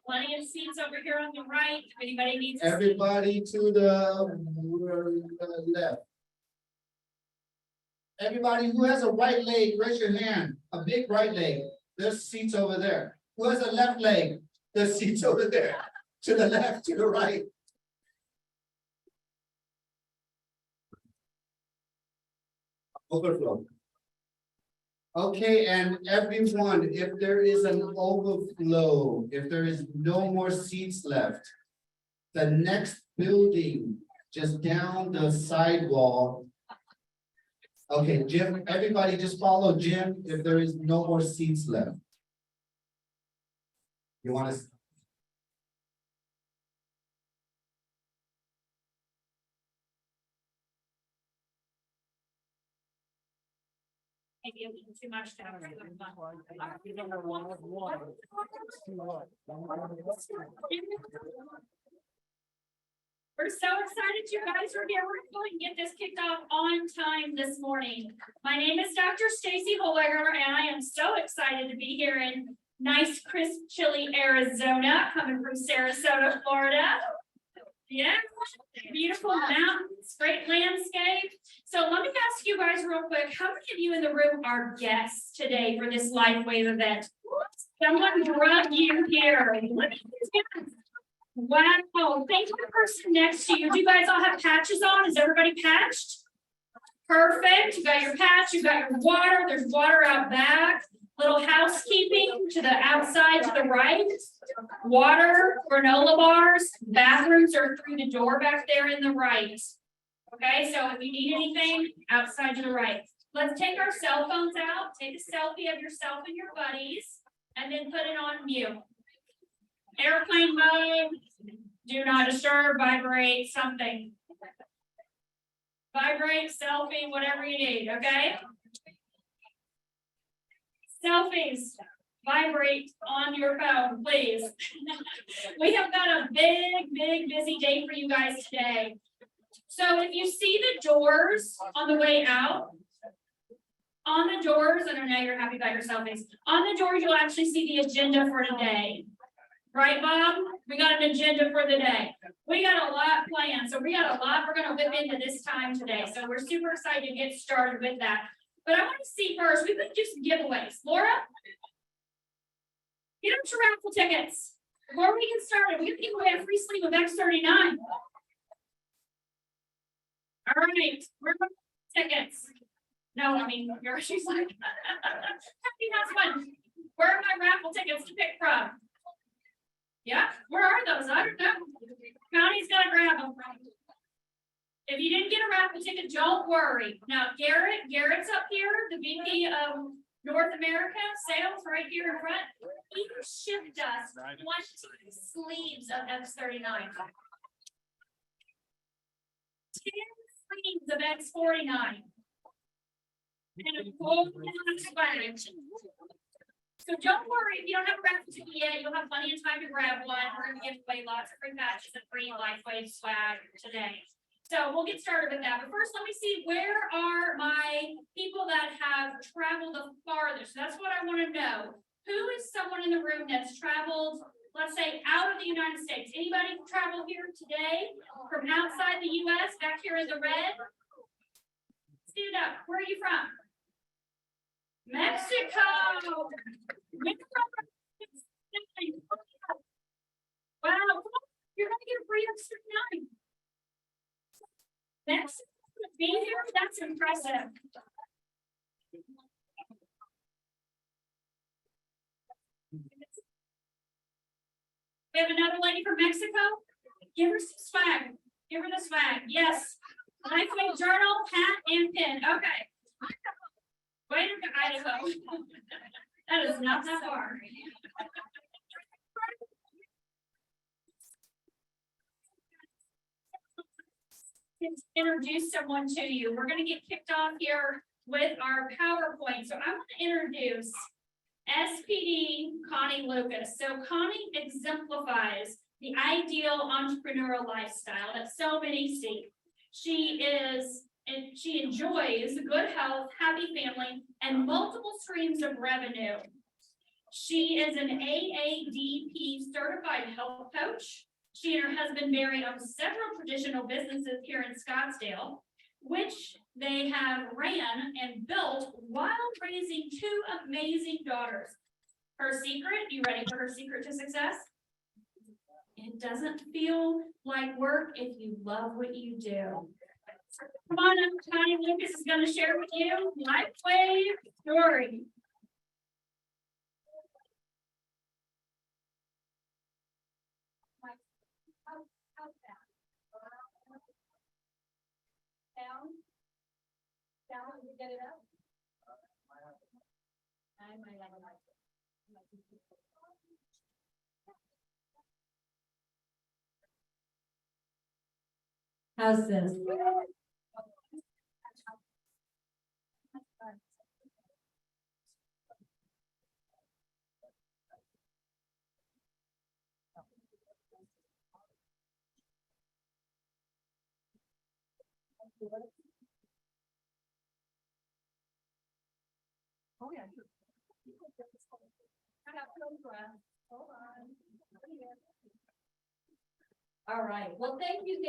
Plenty of seats over here on the right. If anybody needs. Everybody to the left. Everybody who has a right leg, raise your hand. A big right leg. There's seats over there. Who has a left leg? There's seats over there. To the left, to the right. Overflow. Okay, and everyone, if there is an overflow, if there is no more seats left, the next building just down the sidewall. Okay, Jim, everybody just follow Jim if there is no more seats left. You want to? Maybe a little too much to have. We're so excited you guys are here. We're going to get this kicked off on time this morning. My name is Dr. Stacy Holweger, and I am so excited to be here in nice, crisp, chilly Arizona, coming from Sarasota, Florida. Yeah, beautiful mountains, great landscape. So let me ask you guys real quick, how many of you in the room are guests today for this LifeWave event? Someone brought you here. Wow, thank you to the person next to you. Do you guys all have patches on? Is everybody patched? Perfect. You got your patch, you got your water. There's water out back. Little housekeeping to the outside to the right. Water, granola bars, bathrooms are through the door back there in the right. Okay, so if you need anything, outside to the right. Let's take our cell phones out, take a selfie of yourself and your buddies, and then put it on mute. Airplane mode, do not disturb, vibrate, something. Vibrate, selfie, whatever you need, okay? Selfies, vibrate on your phone, please. We have got a big, busy day for you guys today. So if you see the doors on the way out, on the doors, I don't know, you're happy about your selfies. On the doors, you'll actually see the agenda for today. Right, Bob? We got an agenda for the day. We got a lot planned, so we got a lot we're going to whip into this time today. So we're super excited to get started with that. But I want to see first, we've been doing some giveaways. Laura, get us your raffle tickets. Before we get started, we're going to give away a free sleeve of X39. All right, where are my tickets? No, I mean, she's like, happy has one. Where are my raffle tickets to pick from? Yeah, where are those? I don't know. County's got to grab them. If you didn't get a raffle ticket, don't worry. Now, Garrett's up here, the VP of North America sales right here in front. He shipped us 20 sleeves of X39. 10 sleeves of X49. And a full swag. So don't worry, if you don't have a raffle ticket yet, you'll have plenty of time to grab one. We're going to give away lots of free patches and free LifeWave swag today. So we'll get started with that. But first, let me see, where are my people that have traveled the farthest? So that's what I want to know. Who is someone in the room that's traveled, let's say, out of the United States? Anybody travel here today from outside the U.S., back here in the red? Stand up. Where are you from? Mexico. Wow, you're going to get a free X39. Mexico to be here? That's impressive. We have another lady from Mexico. Give her some swag. Give her the swag. Yes. LifeWave journal, hat, and pin. Okay. Way to go, Idaho. That is not that far. Introduce someone to you. We're going to get kicked off here with our PowerPoint. So I want to introduce SPD Connie Lucas. So Connie exemplifies the ideal entrepreneurial lifestyle that so many seek. She enjoys good health, happy family, and multiple streams of revenue. She is an AADP certified health coach. She and her husband married on several traditional businesses here in Scottsdale, which they have ran and built while raising two amazing daughters. Her secret, you ready for her secret to success? It doesn't feel like work if you love what you do. Come on up, Connie Lucas is going to share with you my wave story. Down, did you get it up? I might have a mic. How's this? Oh, yeah. I got progress. Hold on. All right, well, thank you, and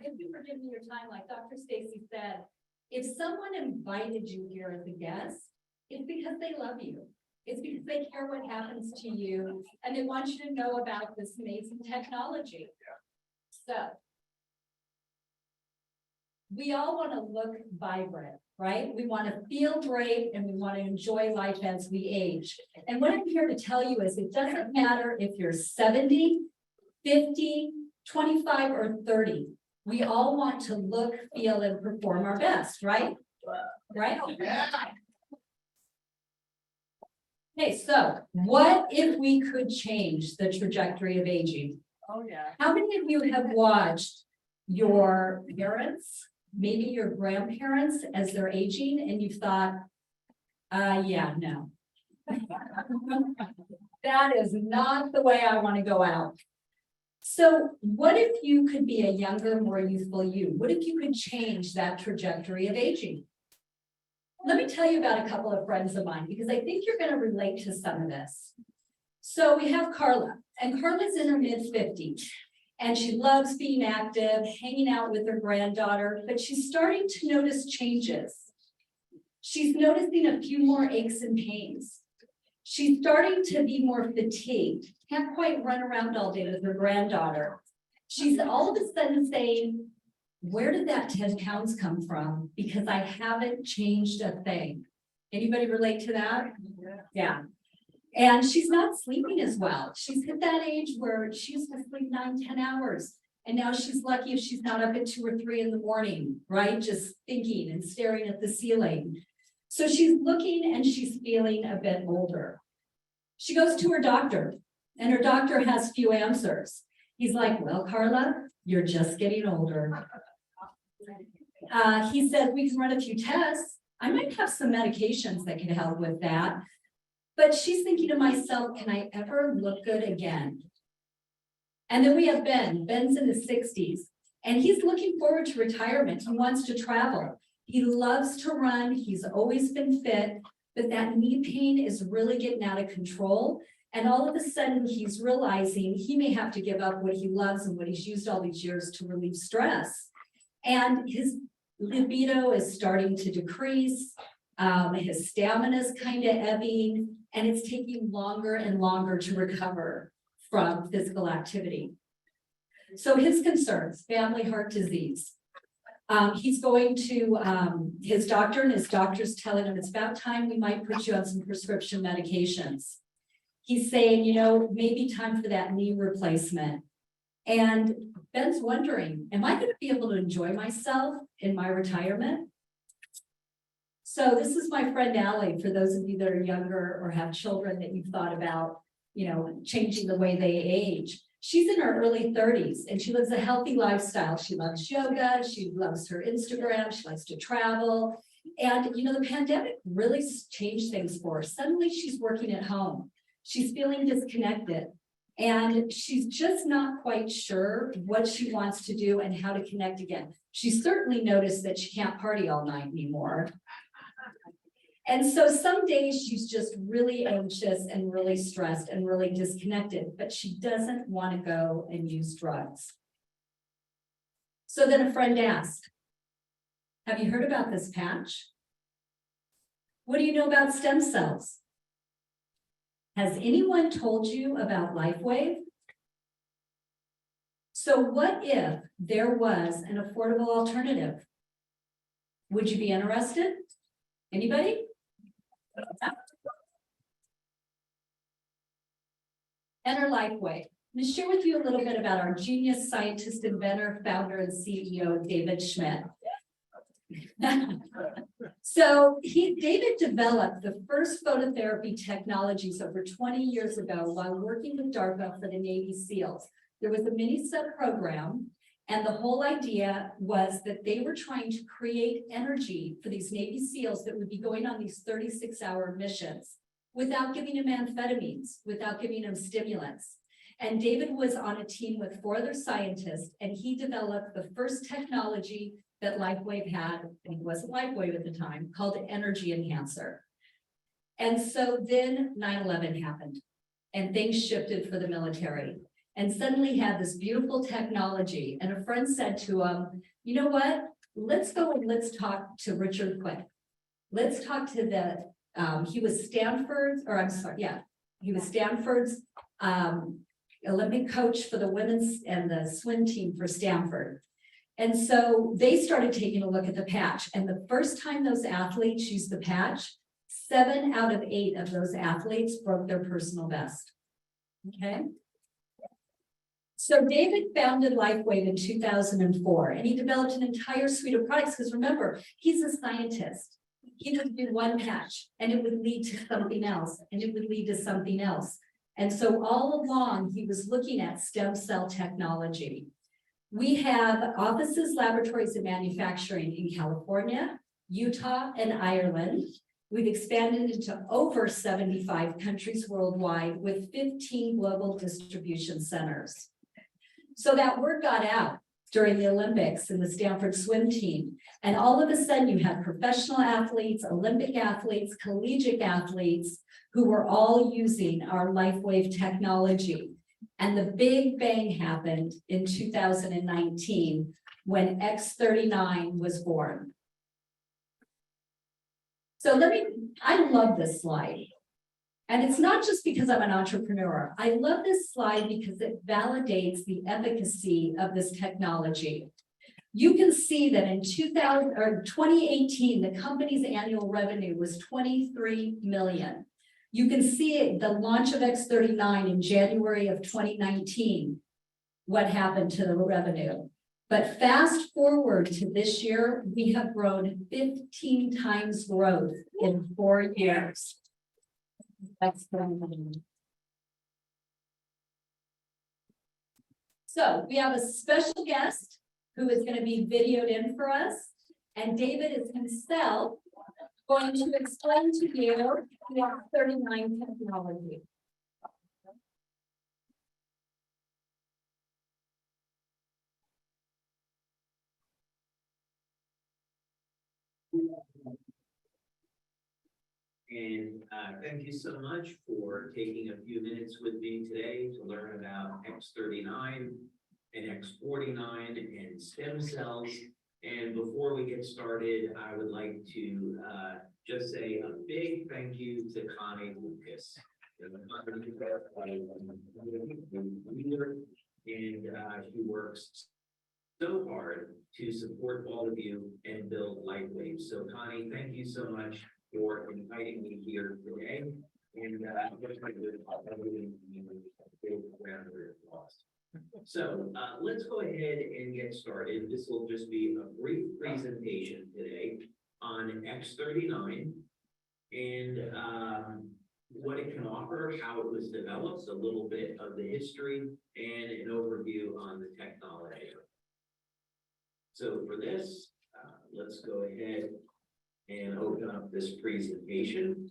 thank you for giving me your time, like Dr. Stacy said. If someone invited you here as a guest, it's because they love you. It's because they care what happens to you, and they want you to know about this amazing technology. So, we all want to look vibrant, right? We want to feel great, and we want to enjoy life as we age. And what I'm here to tell you is it doesn't matter if you're 70, 50, 25 or 30. We all want to look, feel, and perform our best, right? Right? Okay, so what if we could change the trajectory of aging? Oh, yeah. How many of you have watched your parents, maybe your grandparents as they're aging, and you've thought, yeah, no. That is not the way I want to go out. So what if you could be a younger, more youthful you? What if you could change that trajectory of aging? Let me tell you about a couple of friends of mine, because I think you're going to relate to some of this. So we have Carla, and Carla's in her mid-50s, and she loves being active, hanging out with her granddaughter, but she's starting to notice changes. She's noticing a few more aches and pains. She's starting to be more fatigued, can't quite run around all day with her granddaughter. She's all of a sudden saying, where did that 10 pounds come from? Because I haven't changed a thing. Anybody relate to that? Yeah. And she's not sleeping as well. She's hit that age where she used to sleep 9-10 hours. And now she's lucky if she's not up at 2 or 3 in the morning, right? Just thinking and staring at the ceiling. So she's looking and she's feeling a bit older. She goes to her doctor, and her doctor has few answers. He's like, well, Carla, you're just getting older. He said, we can run a few tests. I might have some medications that could help with that. But she's thinking to myself, can I ever look good again? And then we have Ben. Ben's in his 60s, and he's looking forward to retirement. He wants to travel. He loves to run. He's always been fit, but that knee pain is really getting out of control. And all of a sudden, he's realizing he may have to give up what he loves and what he's used all these years to relieve stress. And his libido is starting to decrease. His stamina is kind of ebbing, and it's taking longer and longer to recover from physical activity. So his concerns, family heart disease. He's going to his doctor, and his doctor's telling him it's about time we might put you on some prescription medications. He's saying, you know, maybe time for that knee replacement. And Ben's wondering, am I going to be able to enjoy myself in my retirement? So this is my friend Allie, for those of you that are younger or have children that you've thought about, you know, changing the way they age. She's in her early 30s and she lives a healthy lifestyle. She loves yoga, she loves her Instagram, she likes to travel. And, you know, the pandemic really changed things for her. Suddenly she's working at home. She's feeling disconnected. And she's just not quite sure what she wants to do and how to connect again. She certainly noticed that she can't party all night anymore. And so some days she's just really anxious and really stressed and really disconnected, but she doesn't want to go and use drugs. So then a friend asked, have you heard about this patch? What do you know about stem cells? Has anyone told you about LifeWave? So what if there was an affordable alternative? Would you be interested? Anybody? Enter LifeWave. I'm going to share with you a little bit about our genius scientist, inventor, founder, and CEO, David Schmidt. So David developed the first phototherapy technologies over 20 years ago while working with DARPA for the Navy SEALs. There was a mini sub program, and the whole idea was that they were trying to create energy for these Navy SEALs that would be going on these 36-hour missions without giving them amphetamines, without giving them stimulants. And David was on a team with 4 other scientists, and he developed the first technology that LifeWave had, and it wasn't LifeWave at the time, called an energy enhancer. And so then 9/11 happened, and things shifted for the military. And suddenly had this beautiful technology, and a friend said to him, you know what, let's go and let's talk to Richard Quick. Let's talk to he was Stanford's Olympic coach for the women's and the swim team for Stanford. And so they started taking a look at the patch, and the first time those athletes used the patch, 7 out of 8 of those athletes broke their personal best. Okay. So David founded LifeWave in 2004, and he developed an entire suite of products, because remember, he's a scientist. He would do one patch, and it would lead to something else, and it would lead to something else. And so all along, he was looking at stem cell technology. We have offices, laboratories, and manufacturing in California, Utah, and Ireland. We've expanded into over 75 countries worldwide with 15 global distribution centers. So that word got out during the Olympics and the Stanford swim team. And all of a sudden you had professional athletes, Olympic athletes, collegiate athletes who were all using our LifeWave technology. And the big bang happened in 2019 when X39 was born. So I love this slide. And it's not just because I'm an entrepreneur. I love this slide because it validates the efficacy of this technology. You can see that in 2018, the company's annual revenue was 23 million. You can see the launch of X39 in January of 2019, what happened to the revenue. But fast forward to this year, we have grown 15 times growth in 4 years. That's so we have a special guest who is going to be videoed in for us, and David is himself going to explain to you the X39 technology. And thank you so much for taking a few minutes with me today to learn about X39 and X49 and stem cells. And before we get started, I would like to just say a big thank you to Connie Lucas. And she works so hard to support all of you and build LifeWave. So Connie, thank you so much for inviting me here today. And so let's go ahead and get started. This will just be a brief presentation today on X39 and what it can offer, how it was developed, a little bit of the history, and an overview on the technology. So for this, let's go ahead and open up this presentation.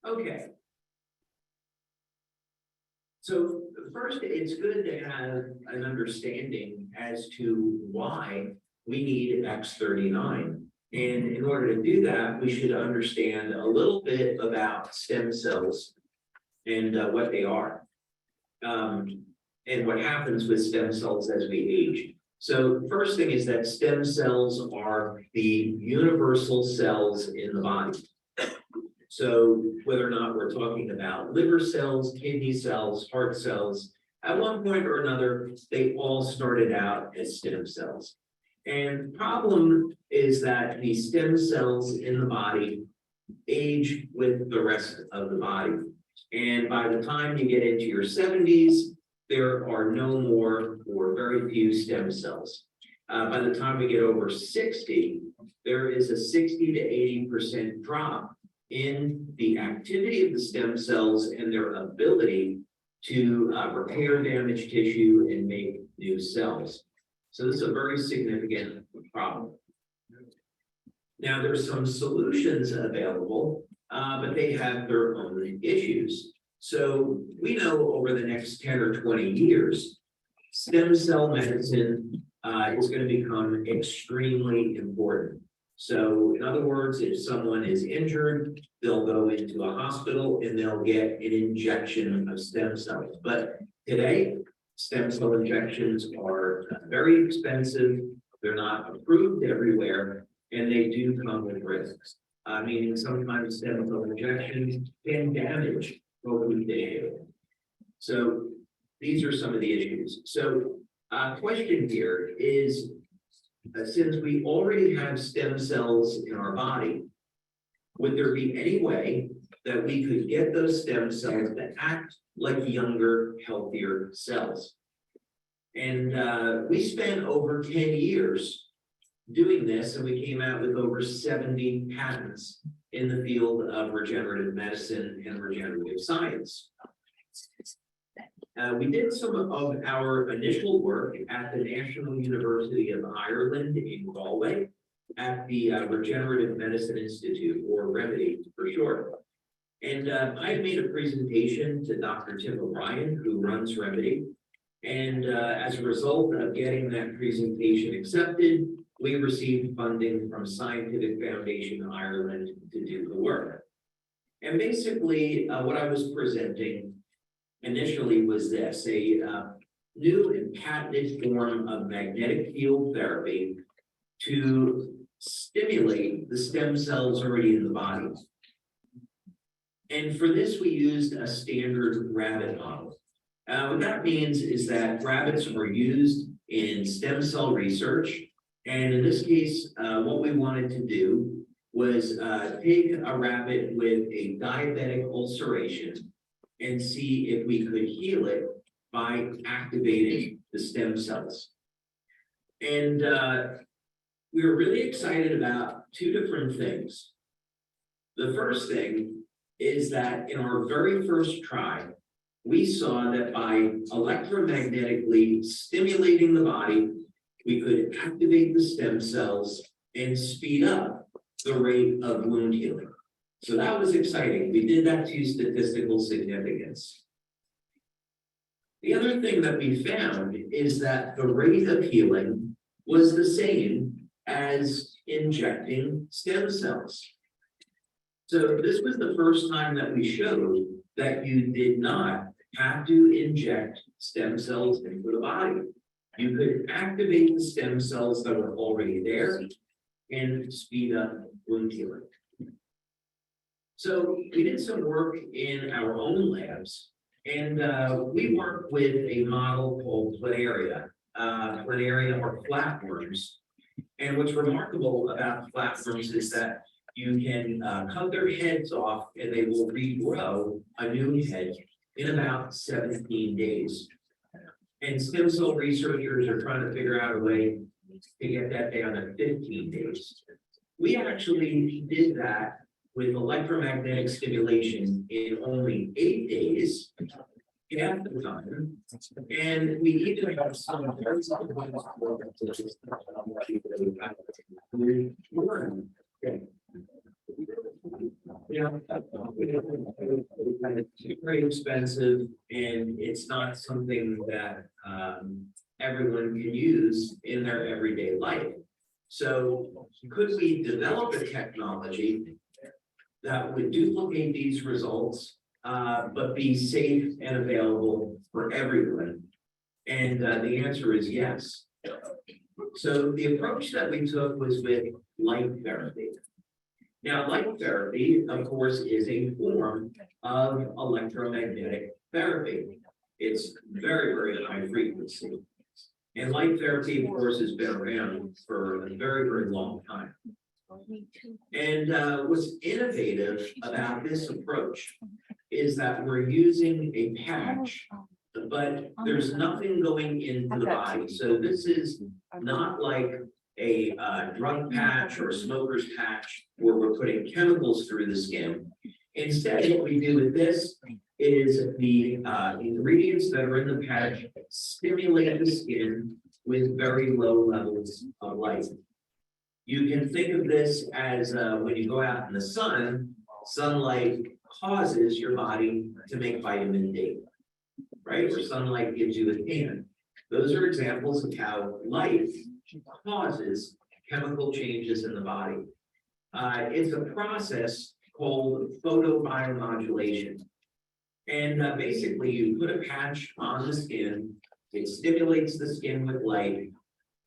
Okay. So first, it's good to have an understanding as to why we need X39 And in order to do that, we should understand a little bit about stem cells and what they are. And what happens with stem cells as we age. So first thing is that stem cells are the universal cells in the body. So whether or not we're talking about liver cells, kidney cells, heart cells, at one point or another, they all started out as stem cells. And the problem is that the stem cells in the body age with the rest of the body. And by the time you get into your 70s, there are no more or very few stem cells. By the time we get over 60, there is a 60 to 80% drop in the activity of the stem cells and their ability to repair damaged tissue and make new cells. So this is a very significant problem. Now, there's some solutions available, but they have their own issues. So we know over the next 10 or 20 years, stem cell medicine is going to become extremely important. So in other words, if someone is injured, they'll go into a hospital and they'll get an injection of stem cells. But today, stem cell injections are very expensive. They're not approved everywhere, and they do come with risks. Meaning sometimes stem cell injections can damage bone tissue. So these are some of the issues. So question here is, since we already have stem cells in our body, would there be any way that we could get those stem cells to act like younger, healthier cells? And we spent over 10 years doing this, and we came out with over 70 patents in the field of regenerative medicine and regenerative science. We did some of our initial work at the National University of Ireland in Galway at the Regenerative Medicine Institute, or Remedy for short. And I made a presentation to Dr. Tim O'Brien, who runs Remedy. And as a result of getting that presentation accepted, we received funding from Scientific Foundation Ireland to do the work. And basically, what I was presenting initially was this, a new and patented form of magnetic field therapy to stimulate the stem cells already in the body. And for this, we used a standard rabbit model. What that means is that rabbits were used in stem cell research. And in this case, what we wanted to do was take a rabbit with a diabetic ulceration and see if we could heal it by activating the stem cells. And we were really excited about two different things. The first thing is that in our very first try, we saw that by electromagnetically stimulating the body, we could activate the stem cells and speed up the rate of wound healing. So that was exciting. We did that to statistical significance. The other thing that we found is that the rate of healing was the same as injecting stem cells. So this was the first time that we showed that you did not have to inject stem cells into the body. You could activate the stem cells that were already there and speed up wound healing. So we did some work in our own labs, and we worked with a model called planaria. Planaria are flatworms. And what's remarkable about flatworms is that you can cut their heads off and they will regrow a new head in about 17 days. And stem cell researchers are trying to figure out a way to get that down to 15 days. We actually did that with electromagnetic stimulation in only 8 days, half the time, and we even have some it's very expensive, and it's not something that everyone can use in their everyday life. So could we develop a technology that would duplicate these results, but be safe and available for everyone? And the answer is yes. So the approach that we took was with light therapy. Now, light therapy, of course, is a form of electromagnetic therapy. It's very, very high frequency. And light therapy, of course, has been around for a very, very long time. And what's innovative about this approach is that we're using a patch, but there's nothing going into the body. So this is not like a drug patch or a smoker's patch where we're putting chemicals through the skin. Instead, what we do with this is the ingredients that are in the patch stimulate the skin with very low levels of light. You can think of this as when you go out in the sun, sunlight causes your body to make vitamin D, right? Or sunlight gives you a tan. Those are examples of how light causes chemical changes in the body. It's a process called photobiomodulation. And basically you put a patch on the skin, it stimulates the skin with light,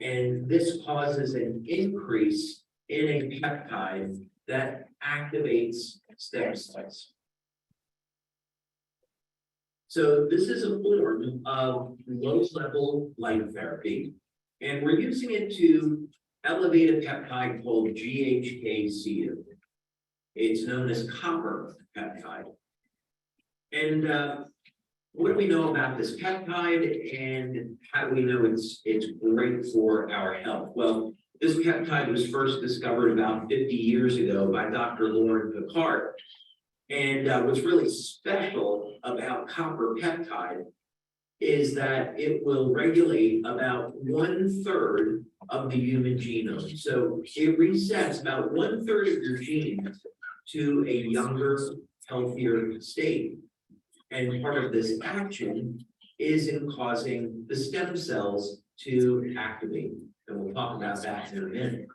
and this causes an increase in a peptide that activates stem cells. So this is a form of low-level light therapy, and we're using it to elevate a peptide called GHKCU. It's known as copper peptide. And what do we know about this peptide, and how do we know it's great for our health? Well, this peptide was first discovered about 50 years ago by Dr. Lauren Picard. And what's really special about copper peptide is that it will regulate about 1/3 of the human genome. So it resets about 1/3 of your genes to a younger, healthier state. And part of this action is in causing the stem cells to activate. And we'll talk about that in a minute.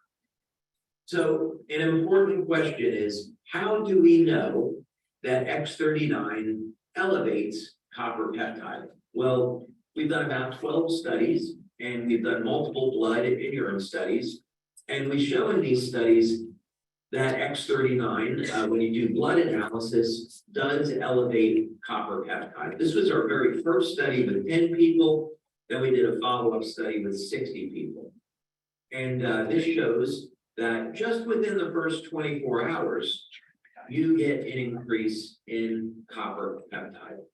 So an important question is, how do we know that X39 elevates copper peptide? Well, we've done about 12 studies, and we've done multiple blood and urine studies. And we show in these studies that X39, when you do blood analysis, does elevate copper peptide. This was our very first study with 10 people. Then we did a follow-up study with 60 people. And this shows that just within the first 24 hours, you get an increase in copper peptide.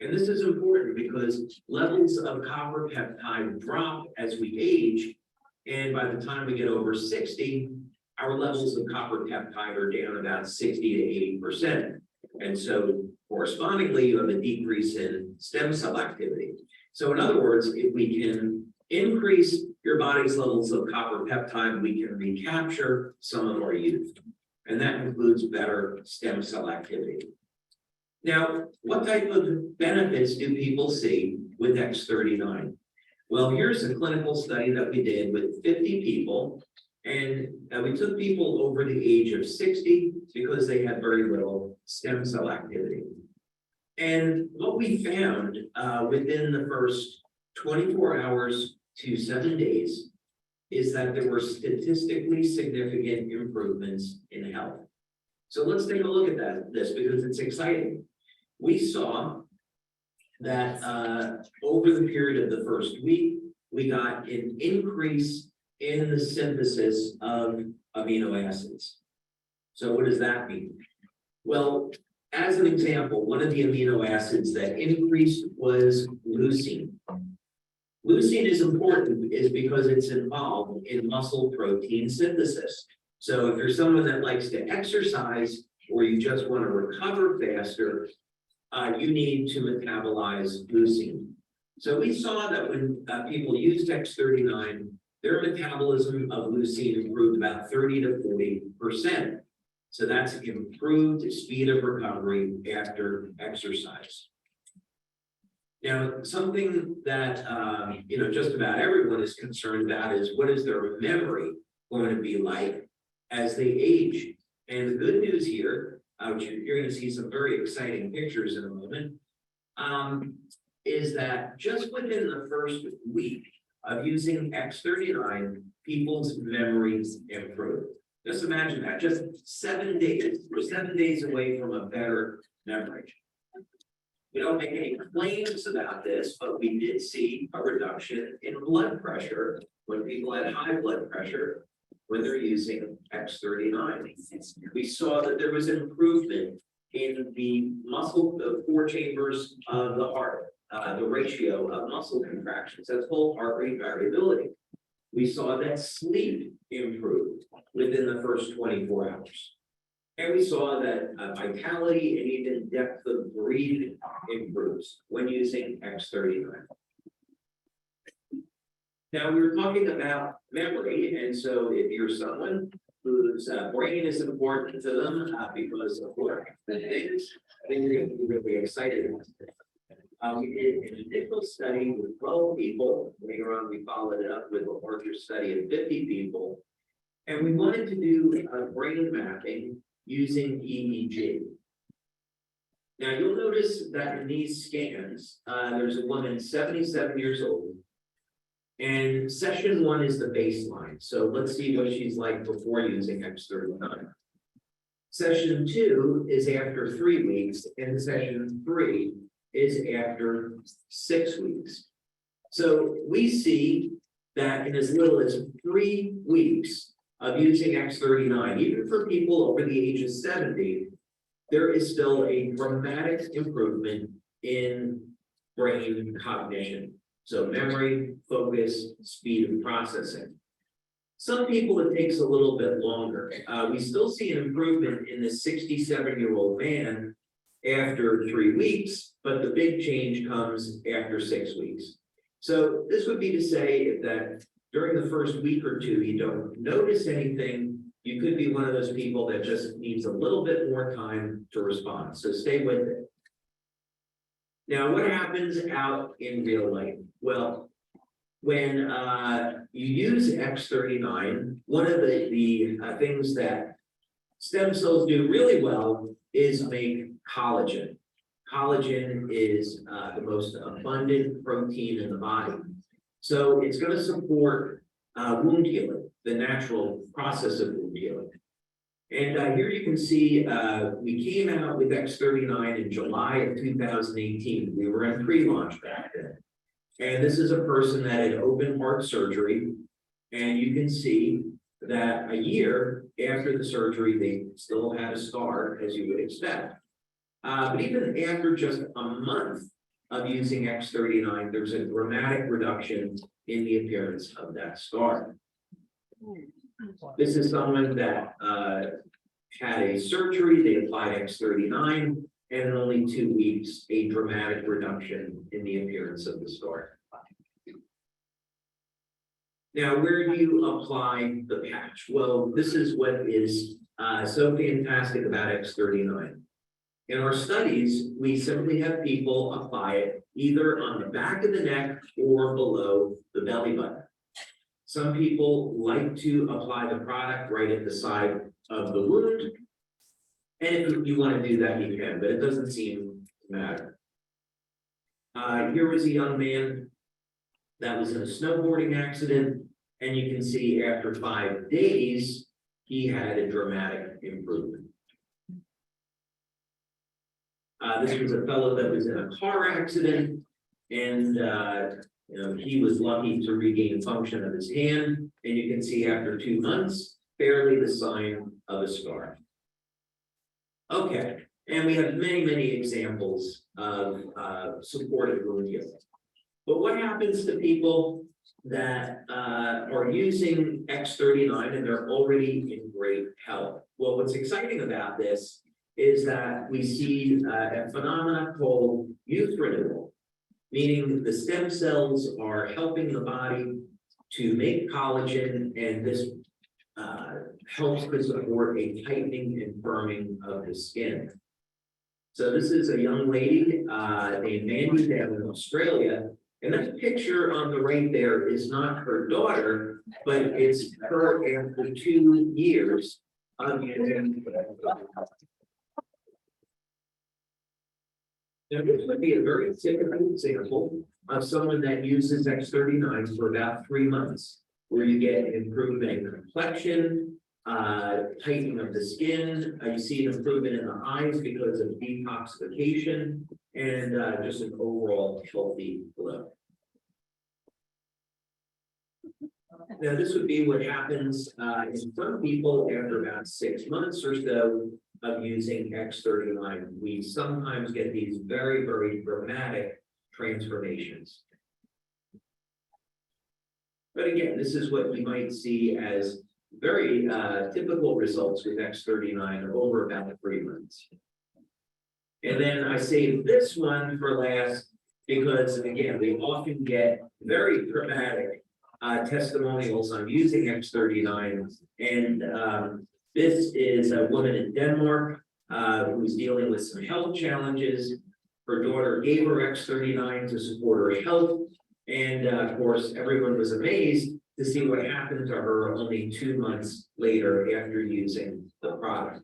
And this is important because levels of copper peptide drop as we age. And by the time we get over 60, our levels of copper peptide are down about 60 to 80%. And so correspondingly, you have a decrease in stem cell activity. So in other words, if we can increase your body's levels of copper peptide, we can recapture some of our youth. And that includes better stem cell activity. Now, what type of benefits do people see with X39? Well, here's a clinical study that we did with 50 people. And we took people over the age of 60 because they had very little stem cell activity. And what we found within the first 24 hours to 7 days is that there were statistically significant improvements in health. So let's take a look at this because it's exciting. We saw that over the period of the first week, we got an increase in the synthesis of amino acids. So what does that mean? Well, as an example, one of the amino acids that increased was leucine. Leucine is important because it's involved in muscle protein synthesis. So if you're someone that likes to exercise or you just want to recover faster, you need to metabolize leucine. So we saw that when people used X39, their metabolism of leucine improved about 30 to 40%. So that's improved speed of recovery after exercise. Now, something that just about everyone is concerned about is what is their memory going to be like as they age. And the good news here, which you're going to see some very exciting pictures in a moment, is that just within the first week of using X39, people's memories improve. Just imagine that, just 7 days, we're 7 days away from a better memory. We don't make any claims about this, but we did see a reduction in blood pressure when people had high blood pressure when they're using X39. We saw that there was an improvement in the muscle, the 4 chambers of the heart, the ratio of muscle contractions, that's whole heart rate variability. We saw that sleep improved within the first 24 hours. And we saw that vitality and even depth of breathing improves when using X39. Now, we were talking about memory, and so if you're someone whose brain is important to them because of work, then you're going to be really excited about it. We did an initial study with 12 people. Later on, we followed it up with a larger study of 50 people. And we wanted to do brain mapping using EEG. Now, you'll notice that in these scans, there's a woman 77 years old. And session 1 is the baseline. So let's see what she's like before using X39. Session 2 is after 3 weeks, and session 3 is after 6 weeks. So we see that in as little as 3 weeks of using X39, even for people over the age of 70, there is still a dramatic improvement in brain cognition. So memory, focus, speed of processing. Some people, it takes a little bit longer. We still see an improvement in the 67-year-old man after 3 weeks, but the big change comes after 6 weeks. So this would be to say that during the first week or two, you don't notice anything. You could be one of those people that just needs a little bit more time to respond. So stay with it. Now, what happens out in real life? Well, when you use X39, one of the things that stem cells do really well is make collagen. Collagen is the most abundant protein in the body. So it's going to support wound healing, the natural process of wound healing. And here you can see we came out with X39 in July of 2018. We were in pre-launch back then. And this is a person that had open heart surgery. And you can see that a year after the surgery, they still had a scar, as you would expect. But even after just a month of using X39, there's a dramatic reduction in the appearance of that scar. This is someone that had a surgery, they applied X39, and in only 2 weeks, a dramatic reduction in the appearance of the scar. Now, where do you apply the patch? Well, this is what is so fantastic about X39. In our studies, we simply have people apply it either on the back of the neck or below the belly button. Some people like to apply the product right at the side of the wound. And if you want to do that, you can, but it doesn't seem to matter. Here was a young man that was in a snowboarding accident, and you can see after 5 days, he had a dramatic improvement. This was a fellow that was in a car accident, and he was lucky to regain function of his hand, and you can see after 2 months, barely the sign of a scar. Okay, and we have many, many examples of supportive wound healing. But what happens to people that are using X39 and they're already in great health? Well, what's exciting about this is that we see a phenomenon called youth renewal, meaning the stem cells are helping the body to make collagen, and this helps to support a tightening and firming of the skin. So this is a young lady named Mandy down in Australia, And that picture on the right there is not her daughter, but it's her after 2 years of using. Now, this would be a very typical example of someone that uses X39 for about 3 months, where you get improvement in complexion, tightening of the skin, you see an improvement in the eyes because of detoxification, and just an overall healthy glow. Now, this would be what happens in some people after about 6 months or so of using X39. We sometimes get these very, very dramatic transformations. But again, this is what you might see as very typical results with X39 over about 3 months. And then I saved this one for last because, again, we often get very dramatic testimonials on using X39. And this is a woman in Denmark who's dealing with some health challenges. Her daughter gave her X39 to support her health. And of course, everyone was amazed to see what happened to her only 2 months later after using the product.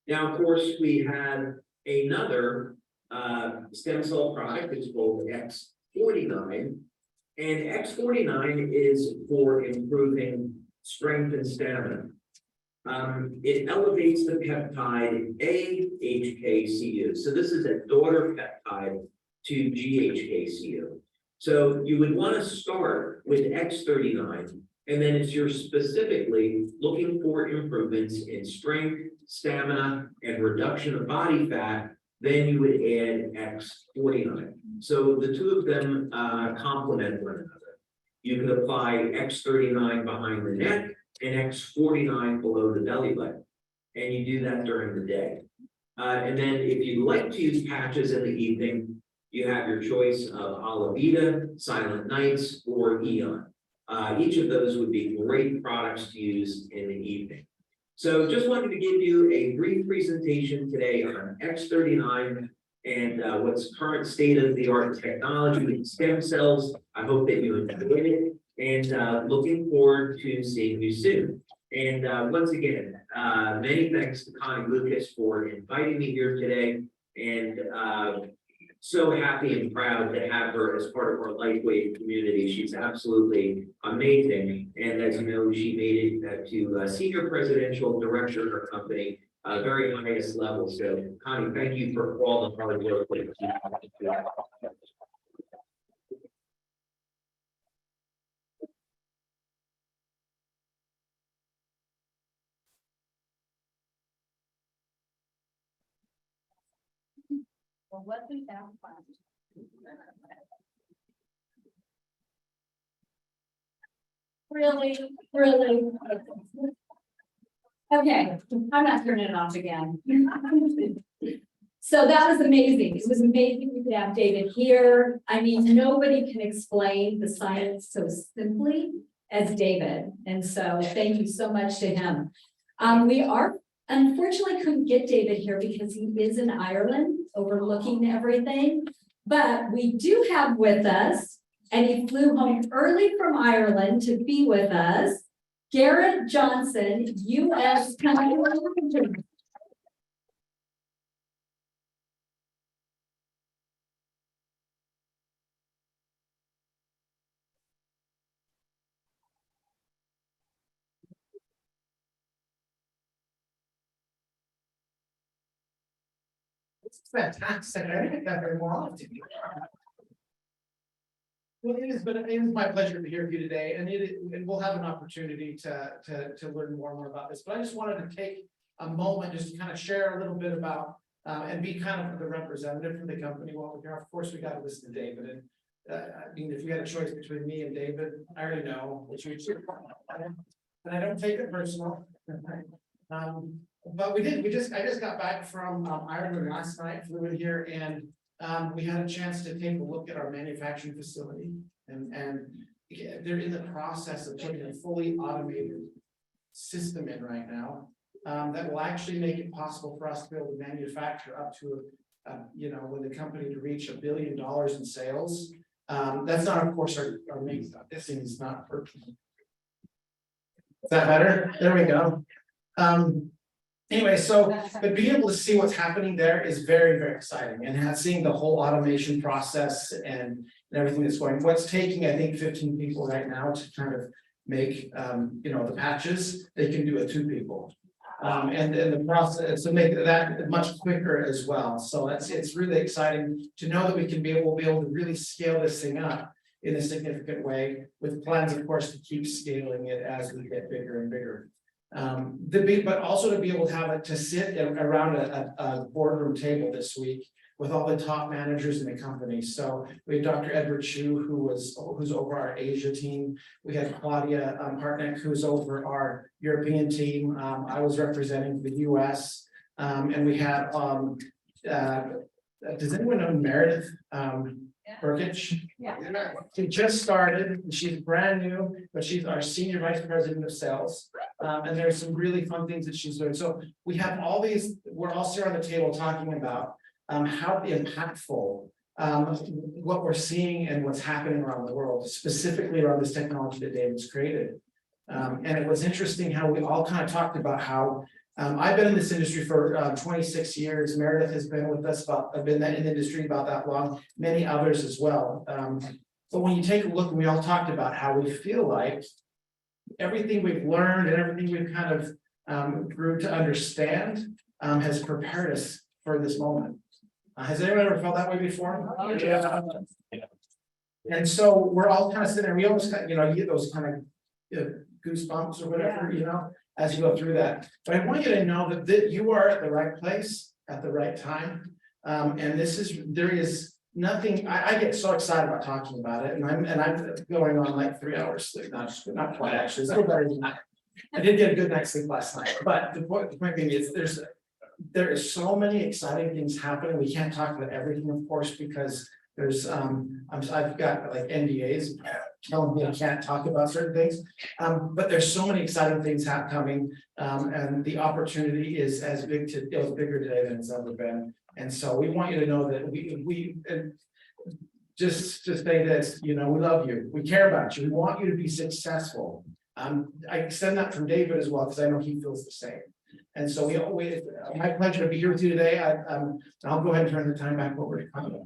Now, of course, we have another stem cell product. It's called X49. And X49 is for improving strength and stamina. It elevates the peptide AHKCU. So this is a daughter peptide to GHKCU. So you would want to start with X39, and then as you're specifically looking for improvements in strength, stamina, and reduction of body fat, then you would add X49. So the two of them complement one another. You could apply X39 behind the neck and X49 below the belly button, and you do that during the day. And then if you'd like to use patches in the evening, you have your choice of Alavita, Silent Nights, or Eon. Each of those would be great products to use in the evening. So just wanted to give you a brief presentation today on X39 and what's current state-of-the-art technology with stem cells. I hope that you enjoyed it, and looking forward to seeing you soon. And once again, many thanks to Connie Lucas for inviting me here today, and so happy and proud to have her as part of our Lightweight community. She's absolutely amazing. And as you know, she made it to senior presidential director of her company, very highest level. So Connie, thank you for all the hard work. Well, wasn't that fun? Really, really. Okay, I'm not turning it off again. So that was amazing. It was amazing we could have David here. I mean, nobody can explain the science so simply as David. And so thank you so much to him. We unfortunately couldn't get David here because he is in Ireland overlooking everything. But we do have with us, and he flew home early from Ireland to be with us, Garrett Johnson, U.S. Country Manager. It's fantastic. I think that very more often. Well, it is my pleasure to be here with you today, and we'll have an opportunity to learn more and more about this. But I just wanted to take a moment just to kind of share a little bit about and be kind of the representative for the company while we're here. Of course, we got to listen to David, and I mean, if you had a choice between me and David, I already know which you choose. And I don't take it personal. But I just got back from Ireland last night, flew in here, and we had a chance to take a look at our manufacturing facility, and they're in the process of putting a fully automated system in right now that will actually make it possible for us to be able to manufacture up to, when the company to reach $1 billion in sales. That's not, of course, our main, this thing is not working. Is that better? There we go. Anyway, so, but being able to see what's happening there is very, very exciting, and seeing the whole automation process and everything that's going, what's taking, I think, 15 people right now to kind of make, the patches, they can do it 2 people. And the process to make that much quicker as well. So it's really exciting to know that we'll be able to really scale this thing up in a significant way, with plans, of course, to keep scaling it as we get bigger and bigger. But also to be able to have it to sit around a boardroom table this week with all the top managers in the company. So we had Dr. Edward Chu, who's over our Asia team. We had Claudia Hartnick, who's over our European team. I was representing the US. And we had, does anyone know Meredith Burkich? Yeah. She just started, she's brand new, but she's our senior vice president of sales. And there's some really fun things that she's doing. So we have all these, we're all sitting on the table talking about how impactful what we're seeing and what's happening around the world, specifically around this technology that David's created. And it was interesting how we all kind of talked about how I've been in this industry for 26 years. Meredith has been with us I've been in the industry about that long, many others as well. But when you take a look, and we all talked about how we feel like everything we've learned and everything we've kind of grew to understand has prepared us for this moment. Has anyone ever felt that way before? Yeah. And so we're all kind of sitting there, we almost kind of, you get those kind of goosebumps or whatever, as you go through that. But I want you to know that you are at the right place at the right time. And there is nothing, I get so excited about talking about it, and I'm going on like 3 hours sleep, not quite actually, it's a little better than that. I did get a good night's sleep last night, but the point being is there is so many exciting things happening. We can't talk about everything, of course, because there's I've got like NDAs telling me I can't talk about certain things. But there's so many exciting things coming, and the opportunity is bigger today than it's ever been. And so we want you to know that we just say this, we love you, we care about you, we want you to be successful. I extend that from David as well, because I know he feels the same. And so my pleasure to be here with you today. I'll go ahead and turn the time back over to Connie.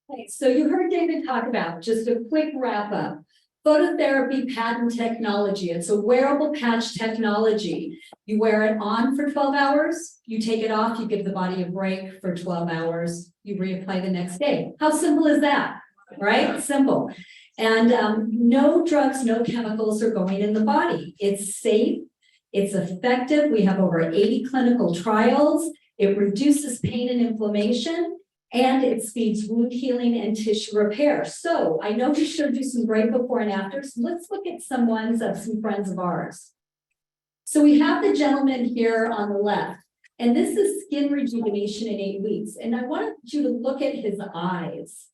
Okay, so you heard David talk about, just a quick wrap up. Phototherapy patent technology. It's a wearable patch technology. You wear it on for 12 hours, you take it off, you give the body a break for 12 hours, you reapply the next day. How simple is that? Right? Simple. And no drugs, no chemicals are going in the body. It's safe, it's effective. We have over 80 clinical trials. It reduces pain and inflammation, and it speeds wound healing and tissue repair. So I know we showed you some great before and afters. Let's look at some ones of some friends of ours. So we have the gentleman here on the left, and this is skin rejuvenation in 8 weeks. And I want you to look at his eyes.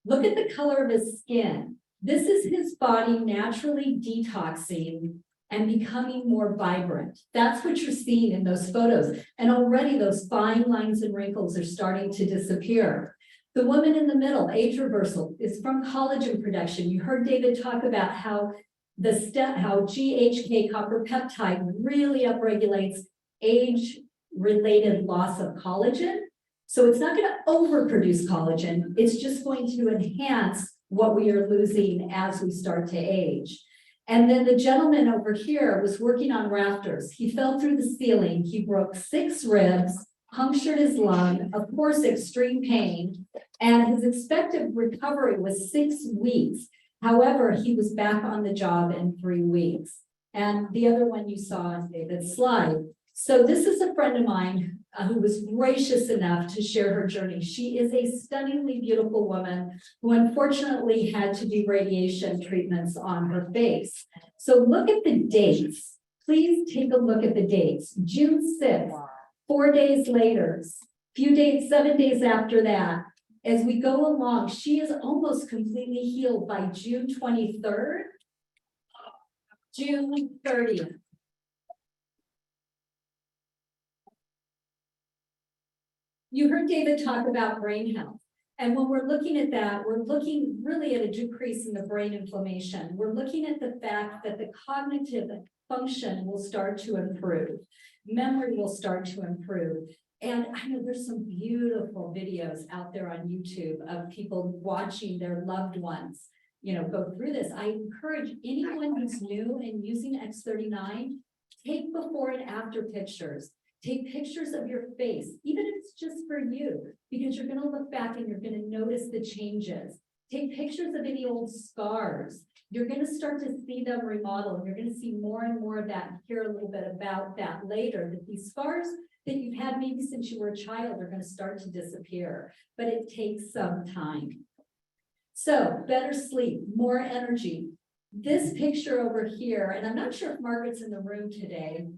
Look at the color of his skin. This is his body naturally detoxing and becoming more vibrant. That's what you're seeing in those photos. And already those fine lines and wrinkles are starting to disappear. The woman in the middle, age reversal, is from collagen production. You heard David talk about how GHK copper peptide really upregulates age-related loss of collagen. So it's not going to overproduce collagen. It's just going to enhance what we are losing as we start to age. And then the gentleman over here was working on rafters. He fell through the ceiling. He broke 6 ribs, punctured his lung, of course, extreme pain, and his expected recovery was 6 weeks. However, he was back on the job in 3 weeks. And the other one you saw on David's slide. So this is a friend of mine who was gracious enough to share her journey. She is a stunningly beautiful woman who unfortunately had to do radiation treatments on her face. So look at the dates. Please take a look at the dates. June 6th, 4 days later, 7 days after that. As we go along, she is almost completely healed by June 23rd, June 30th. You heard David talk about brain health. And when we're looking at that, we're looking really at a decrease in the brain inflammation. We're looking at the fact that the cognitive function will start to improve. Memory will start to improve. And I know there's some beautiful videos out there on YouTube of people watching their loved ones, go through this. I encourage anyone who's new and using X39, take before and after pictures. Take pictures of your face, even if it's just for you, because you're gonna look back and you're gonna notice the changes. Take pictures of any old scars. You're gonna start to see them remodel, and you're gonna see more and more of that, and hear a little bit about that later, that these scars that you've had maybe since you were a child are gonna start to disappear, but it takes some time. So better sleep, more energy. This picture over here, and I'm not sure if Margaret's in the room today.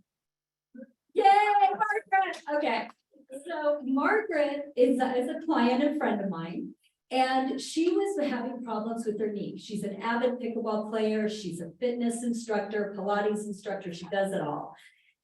Yay, Margaret! Okay, so Margaret is a client and friend of mine, and she was having problems with her knee. She's an avid pickleball player, she's a fitness instructor, Pilates instructor, she does it all.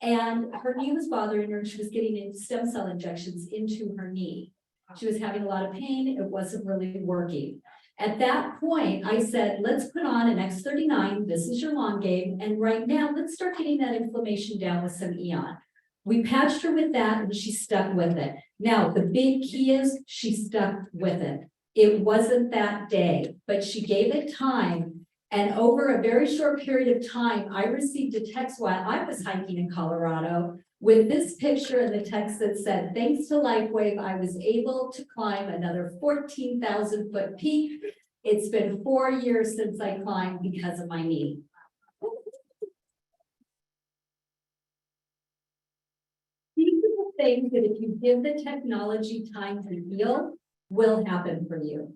And her knee was bothering her, and she was getting stem cell injections into her knee. She was having a lot of pain, it wasn't really working. At that point, I said, let's put on an X39, this is your long game, and right now, let's start getting that inflammation down with some Eon. We patched her with that and she stuck with it. Now, the big key is she stuck with it. It wasn't that day, but she gave it time. And over a very short period of time, I received a text while I was hiking in Colorado with this picture and the text that said, thanks to LifeWave, I was able to climb another 14,000 foot peak. It's been 4 years since I climbed because of my knee. Things that if you give the technology time to heal will happen for you.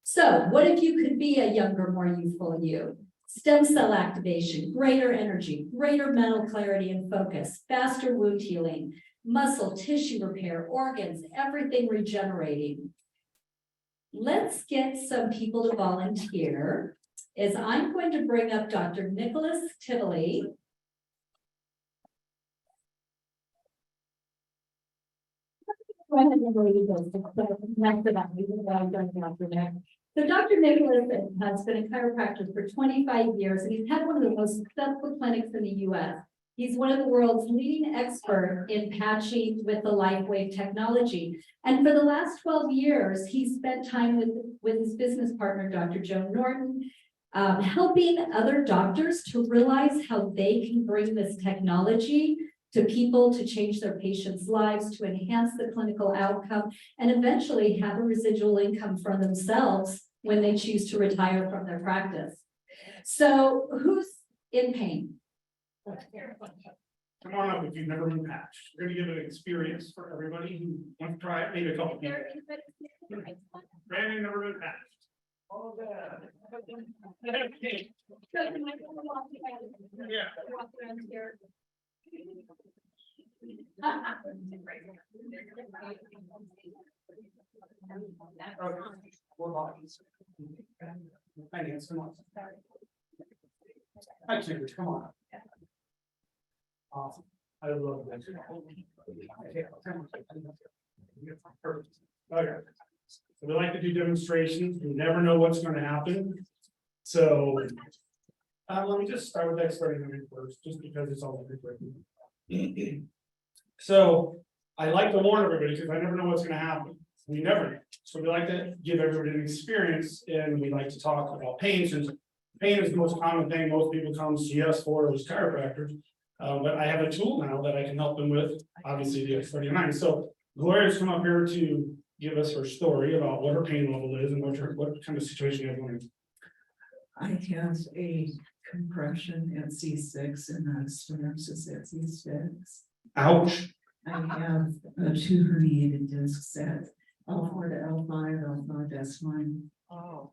So what if you could be a younger, more youthful you? Stem cell activation, greater energy, greater mental clarity and focus, faster wound healing, muscle, tissue repair, organs, everything regenerating. Let's get some people to volunteer, as I'm going to bring up Dr. Nicholas Tivoli. Go ahead and go. So Dr. Nicholas has been a chiropractor for 25 years, and he's had one of the most successful clinics in the US. He's one of the world's leading experts in patching with the LifeWave technology. And for the last 12 years, he spent time with his business partner, Dr. Joe Norton, helping other doctors to realize how they can bring this technology to people to change their patients' lives, to enhance the clinical outcome, and eventually have a residual income for themselves when they choose to retire from their practice. So who's in pain? Come on up if you've never been patched. We're gonna give an experience for everybody who wants to try it, maybe a couple people. Brandon never been patched. All of that. Okay. Yeah. We're bodies. Finance, come on. Hi, Chambers, come on. Awesome. I love that. Perfect. Okay. So we like to do demonstrations. You never know what's going to happen. So let me just start with X39 first, just because it's all different. So I like to warn everybody because I never know what's going to happen. We never know. So we like to give everybody an experience, and we like to talk about pain, since pain is the most common thing most people come see us for as chiropractors. But I have a tool now that I can help them with, obviously the X39. So Gloria's come up here to give us her story about what her pain level is and what kind of situation you have going. I have a compression at C6 and a stenosis at C6. Ouch. I have 2 herniated discs at L4 to L5, L5 to S1. Oh. All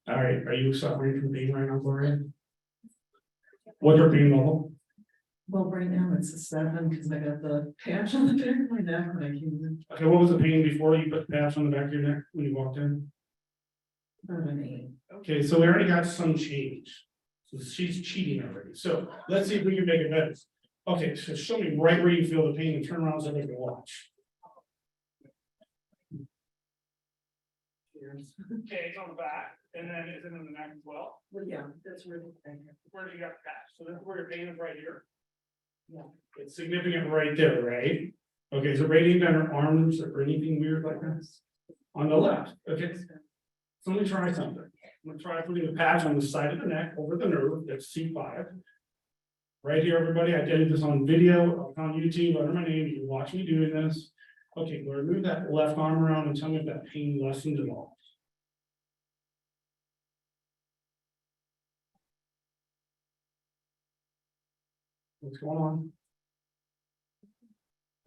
right. Are you suffering from pain right now, Gloria? What's your pain level? Well, right now it's a 7 because I got the patch on the back of my neck when I came in. Okay, what was the pain before you put the patch on the back of your neck when you walked in? About an 8. Okay, so we already got some change. So she's cheating already. So let's see if we can make it better. Okay, so show me right where you feel the pain and turn around so they can watch. Okay, it's on the back, and then is it in the neck as well? Well, yeah, that's really. Where do you got the patch? So this is where your pain is right here. Yeah. It's significant right there, right? Okay, is it radiating down her arms or anything weird like that? On the left, okay. So let me try something. I'm gonna try putting a patch on the side of the neck over the nerve, that's C5. Right here, everybody, I did this on video, on YouTube, under my name, you can watch me doing this. Okay, we'll move that left arm around and tell me if that pain lessened at all. What's going on?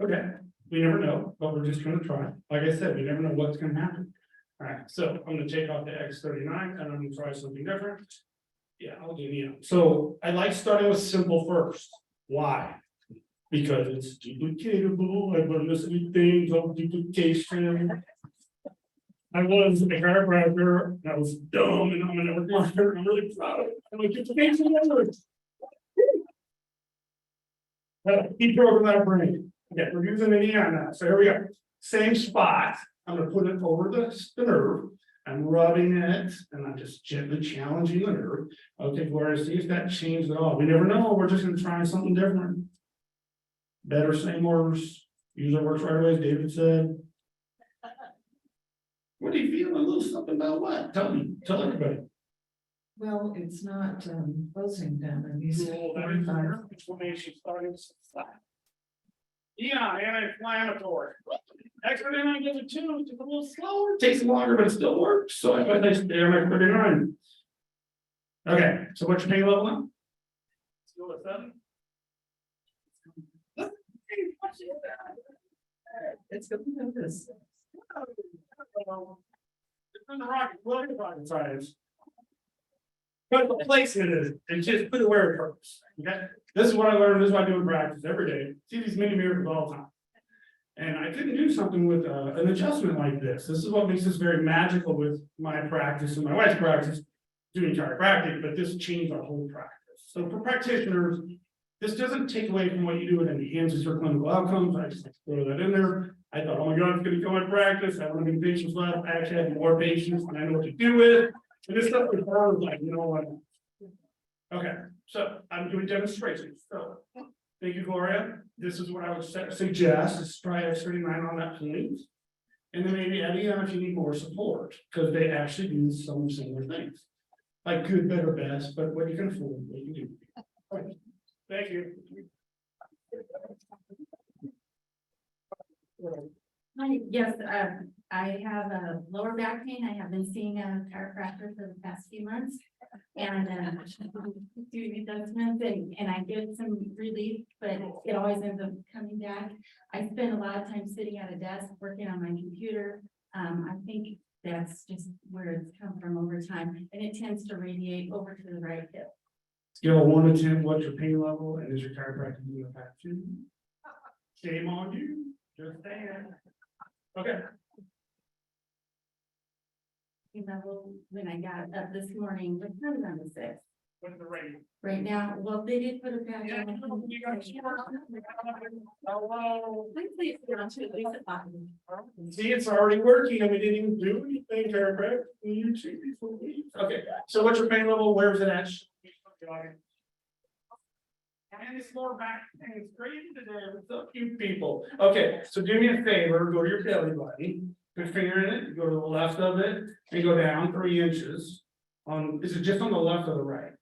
Okay, we never know, but we're just gonna try. Like I said, we never know what's gonna happen. Alright, so I'm gonna take off the X39 and I'm gonna try something different. Yeah, I'll do the, so I like starting with simple first. Why? Because it's duplicatable, I learned this new thing called duplication. I was a chiropractor, and I was dumb, and I'm a network marketer, and I'm really proud of it. I'm like, duplication networks. Keep programming that brain. Okay, we're using an EI now, so here we go. Same spot, I'm gonna put it over the nerve. I'm rubbing it, and I'm just gently challenging the nerve. Okay, Gloria, see if that changed at all. We never know, we're just gonna try something different. Better, same, worse. Usually works right away, as David said. What do you feel? A little something about what? Tell me, tell everybody. Well, it's not closing down and he's. Well, that is nerve inflammation starting to stop. Yeah, anti-inflammatory. Actually, then I give it two, it's a little slower, takes longer, but it still works, so I put next to anti-39. Okay, so what's your pain level now? Still at 7? It's going to do this. It's in the rocket science. But the placement is, and just put it where it hurts, okay? This is what I learned, this is what I do in practice every day, see these mini miracles all the time. And I couldn't do something with an adjustment like this. This is what makes this very magical with my practice and my wife's practice, doing chiropractic, but this changed our whole practice. So for practitioners, this doesn't take away from what you do, it enhances your clinical outcomes. I just like to throw that in there. I thought, oh my God, it's gonna go in practice. I don't have any patients left. I actually have more patients and I know what to do with it. And this stuff was hard, like, you know what? Okay, so I'm doing demonstrations. So thank you, Gloria. This is what I would suggest is try X39 on that point. And then maybe add in if you need more support, because they actually do some similar things. Like good, better, best, but what you can afford, what you can do. All right. Thank you. Hi, yes, I have a lower back pain. I have been seeing a chiropractor for the past few months. And doing adjustments and I get some relief, but it always ends up coming back. I spend a lot of time sitting at a desk working on my computer. I think that's just where it's come from over time, and it tends to radiate over to the right hip. Scale of 1 to 10, what's your pain level, and is your chiropractor doing a patch? Shame on you, just saying. Okay. Level when I got up this morning, but not on the 6th. What's the rate? Right now, well, they did put a patch Yeah, on. you got hello. Hopefully it's down to at least a button. See, it's already working, and we didn't even do anything, chiropractor. You see before we- Okay, so what's your pain level? Where's it at? And this lower back thing is crazy today. What's up, you people? Okay, so do me a favor, go to your belly button. Put your finger in it, go to the left of it, and go down 3 inches. Is it just on the left or the right?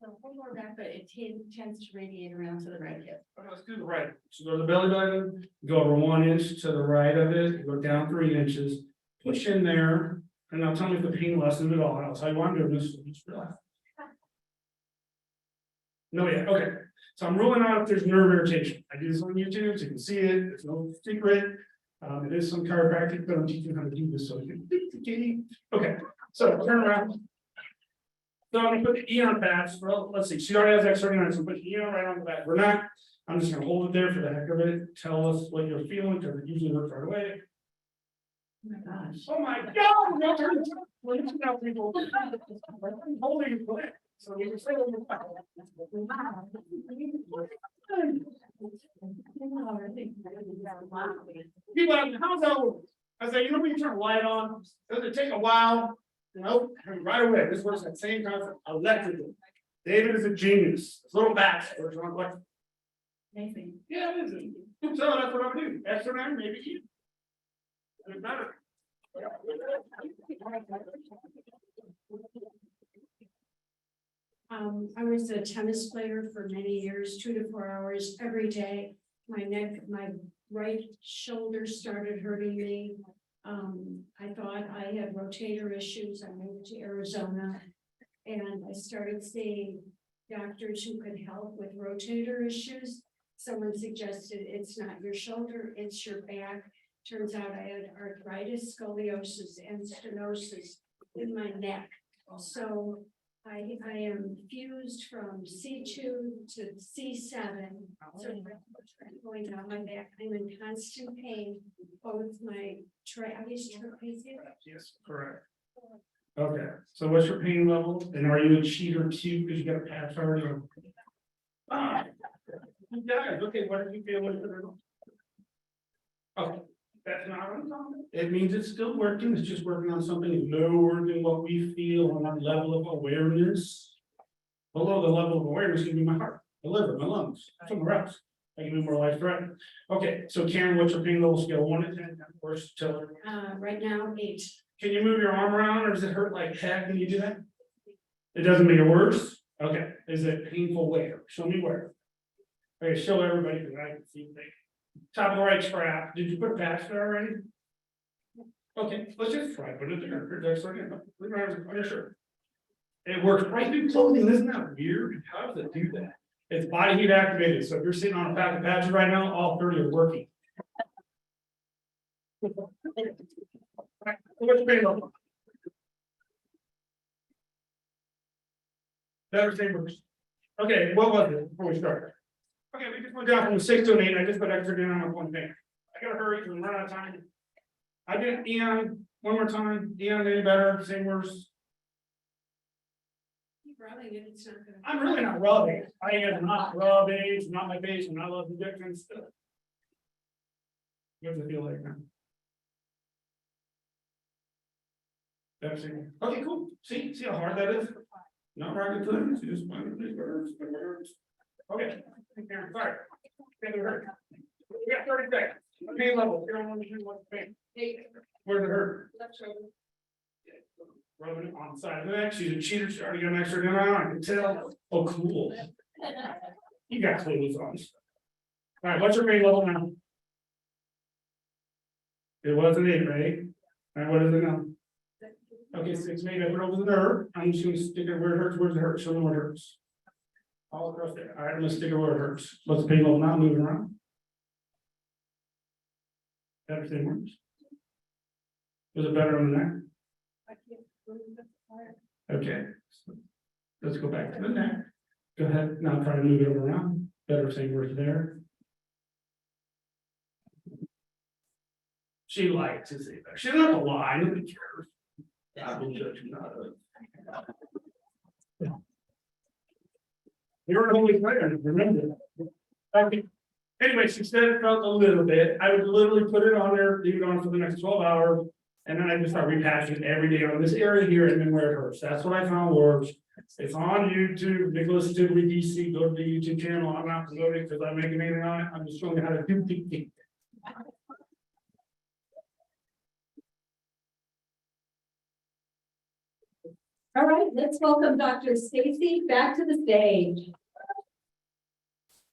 So hold more back, but it tends to radiate around to the right hip. Okay, let's do the right. So go to the belly button, go over 1 inch to the right of it, go down 3 inches, push in there, and now tell me if the pain lessened at all. And I'll tell you why I'm doing this. So just relax. No, yeah, okay. So I'm ruling out if there's nerve irritation. I do this on YouTube, so you can see it. It's no secret. It is some chiropractic, but I'm teaching how to do this so you can. Okay, so turn around. So I'm gonna put the E on patch. Well, let's see. She already has X39, so put the E on right on the back. We're not. I'm just gonna hold it there for the heck of it. Tell us what you're feeling, because it usually works right away. Oh my gosh. Oh my God! No, turn it. Look at now, people. I'm holding it quick. So we can say people have the house out. I say, you know, when you turn a light on, does it take a while? Nope, right away, this works that same concept electrically. David is a genius, His little bats, works on electric. Amazing. Yeah, it is. So that's what I'm doing, extra nine, maybe you. And it's better. I was a tennis player for many years, 2 to 4 hours every day. My neck, my right shoulder started hurting me. I thought I had rotator issues. I moved to Arizona. And I started seeing doctors who could help with rotator issues. Someone suggested it's not your shoulder, it's your back. Turns out I had arthritis, scoliosis, and stenosis in my neck. So I am fused from C2 to C7. So going down my back, I'm in constant pain, both my trapezius. Yes, correct. Okay, so what's your pain level? And are you a cheater too, because you got a pass already? Ah, you guys, okay, what did you feel with it? Okay, that's not uncommon. It means it's still working, it's just working on something lower than what we feel on that level of awareness. Below the level of awareness can be my heart, my liver, my lungs, somewhere else. I can be more life threatening. Okay, so Karen, what's your pain level scale? 1 to 10, worst till her. Right now, 8. Can you move your arm around or does it hurt like heck when you do that? It doesn't make it worse? Okay, is it painful where? Show me where. Okay, show everybody because I can see things. Top of the right strap. Did you put a patch there already? Okay, let's just try put it there. There's right here. Put it on your shirt. It works right through clothing. Isn't that weird? How does it do that? It's body heat activated. So if you're sitting on a pack of patches right now, all 30 are working. What's your pain level? Better, same worse. Okay, what was it before we start? Okay, we just went down from a 6 to an 8. I just put extra down on one thing. I gotta hurry because I'm running out of time. I did Eon one more time. Eon any better, same worse. Keep rubbing it, it's not gonna. I'm really not rubbing. I am not rubbing. It's not my face. I'm not loving injection stuff. What does it feel like now? That's it. Okay, cool. See how hard that is? Not rocket science, you just find the big words, the words. Okay, sorry. We got 30 seconds. Pain level, you don't want to do what's pain. Where does it hurt? Left shoulder. Rubbing it on the side of the neck. She's a cheater. She already got an extra down. I can tell. Oh, cool. You got clothes on. All right, what's your pain level now? It was an 8, right? All right, what is it now? Okay, 6, maybe I put it over the nerve. I'm just gonna stick it where it hurts. Where's it hurt? Show me where it hurts. All across there. All right, I'm gonna stick it where it hurts. What's the pain level not moving around? Everything works. Was it better on the neck? Okay. Let's go back to the neck. Go ahead, now try to move it around. Better saying where's there. She likes to say that. She doesn't have to lie, nobody cares. I will judge you not of. You're an holy prayer, remember that. Okay. Anyway, she said it felt a little bit. I would literally put it on there, leave it on for the next 12 hours. And then I just start repatching every day on this area here and then where it hurts. That's what I found works. It's on YouTube. Nicholas Tibley DC, go to the YouTube channel. I'm not promoting because I'm making anything on it. I'm just showing you how to do things. All right, let's welcome Dr. Stacy back to the stage.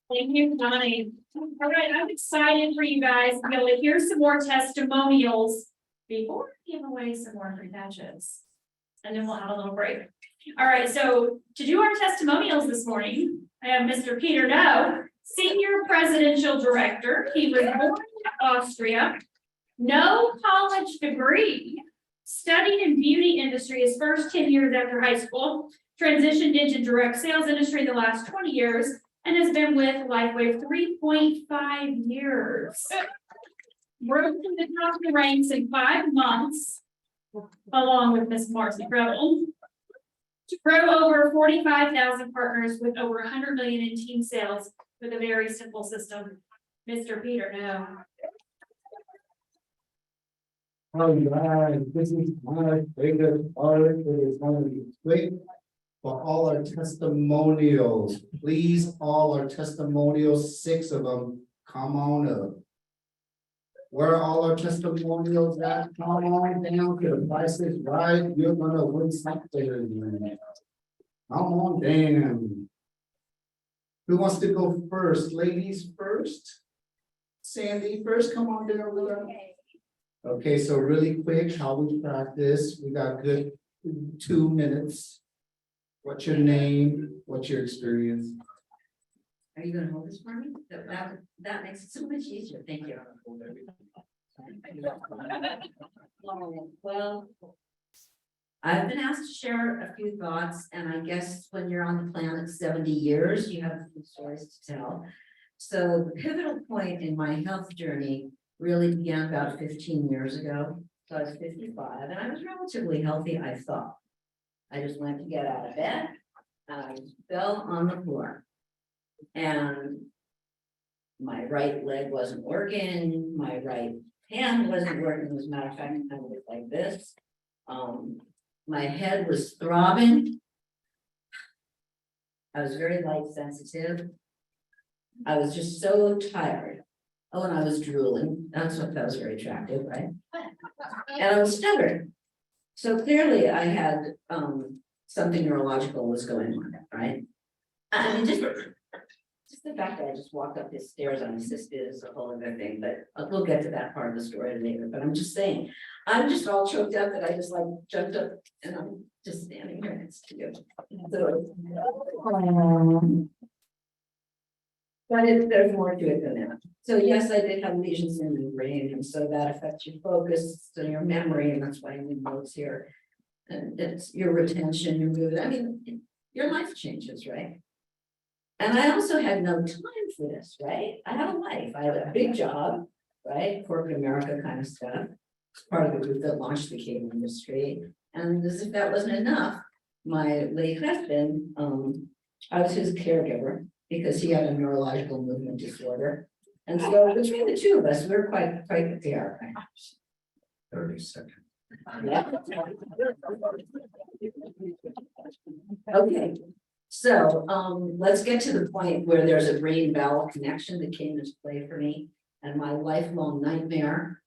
Thank you, Connie. All right, I'm excited for you guys to be able to hear some more testimonials before we give away some more free patches. And then we'll have a little break. All right, so to do our testimonials this morning, I have Mr. Peter No, Senior Presidential Director. He was born in Austria, no college degree, studied in beauty industry his first 10 years after high school, transitioned into direct sales industry the last 20 years, and has been with Lifeway 3.5 years. Rose to the top of the ranks in 5 months, along with Miss Marcy Preble, to grow over 45,000 partners with over 100 million in team sales with a very simple system. Mr. Peter No. All right, this is my favorite part, it is gonna be quick. For all our testimonials, please, all our testimonials, 6 of them, come on up. Where are all our testimonials at? Come on down to the Price is Right, you're gonna win something. Come on down. Who wants to go first? Ladies first? Sandy first, come on down with us. Okay, so really quick, how we practice, we got good 2 minutes. What's your name? What's your experience? Are you gonna hold this for me? That makes it so much easier, thank you. Well, I've been asked to share a few thoughts, and I guess when you're on the planet 70 years, you have a few stories to tell. So the pivotal point in my health journey really began about 15 years ago. So I was 55, and I was relatively healthy, I thought. I just went to get out of bed, and I fell on the floor. And my right leg wasn't working, my right hand wasn't working, as a matter of fact, I kind of looked like this. My head was throbbing. I was very light sensitive. I was just so tired. Oh, and I was drooling, that was very attractive, right? And I was stubborn. So clearly I had, something neurological was going on, right? I mean, just the fact that I just walked up the stairs unassisted is a whole other thing, but we'll get to that part of the story later, but I'm just saying. I'm just all choked up that I just like jumped up and I'm just standing here next to you. So, but there's more to it than that. So yes, I did have lesions in the brain, and so that affects your focus and your memory, and that's why I need notes here. And it's your retention, your mood, I mean, your life changes, right? And I also had no time for this, right? I had a life, I had a big job, right? Corporate America kind of stuff. Part of the group that launched the cable industry. And as if that wasn't enough, my late husband, I was his caregiver because he had a neurological movement disorder. And so between the two of us, we were quite the pair. 30 seconds. Yeah. Okay, so let's get to the point where there's a brain bowel connection that came into play for me, and my lifelong nightmare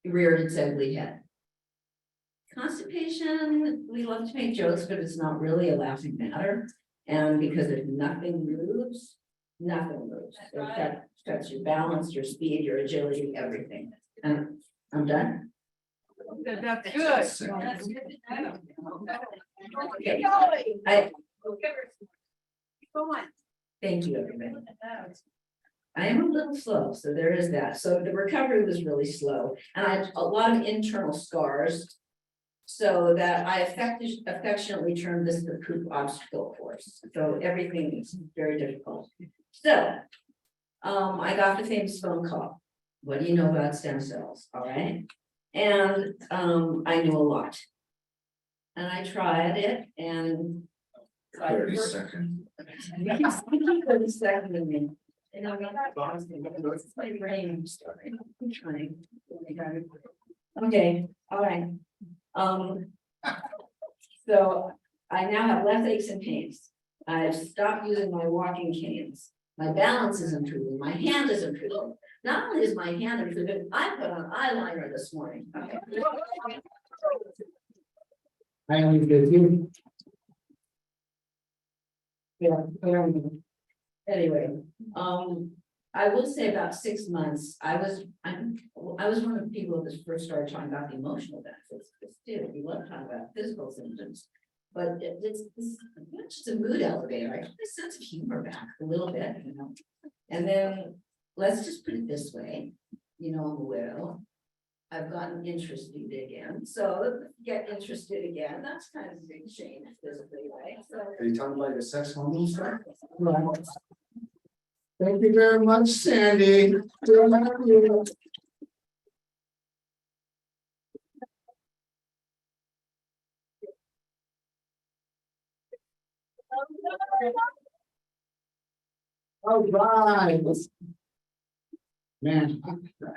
reared its ugly head. Constipation, we love to make jokes, but it's not really a laughing matter. And because if nothing moves, nothing moves. It affects your balance, your speed, your agility, everything. And I'm done. That's good. Okay. Thank you, everybody. I am a little slow, so there is that. So the recovery was really slow, and I had a lot of internal scars. So that I affectionately termed this the poop obstacle course. So everything is very difficult. So I got the famous phone call. What do you know about stem cells? All right. And I knew a lot. And I tried it and 30 seconds. 30 seconds. And I got it's my brain story. I'm trying. Okay, all right. So I now have left aches and pains. I've stopped using my walking canes. My balance is improving. My hand is improving. Not only is my hand improving, I put on eyeliner this morning. Okay. I only did you. Yeah. Anyway, I will say about 6 months, I was one of the people that first started talking about the emotional benefits. We love talking about physical symptoms, but it's not just a mood elevator. I get a sense of humor back a little bit, you know. And then let's just put it this way, you know, I'm a widow. I've gotten interested again, so get interested again. That's kind of a big change physically, right? So. Are you talking about your sex hormone stuff? Right. Thank you very much, Sandy. All right. Man, I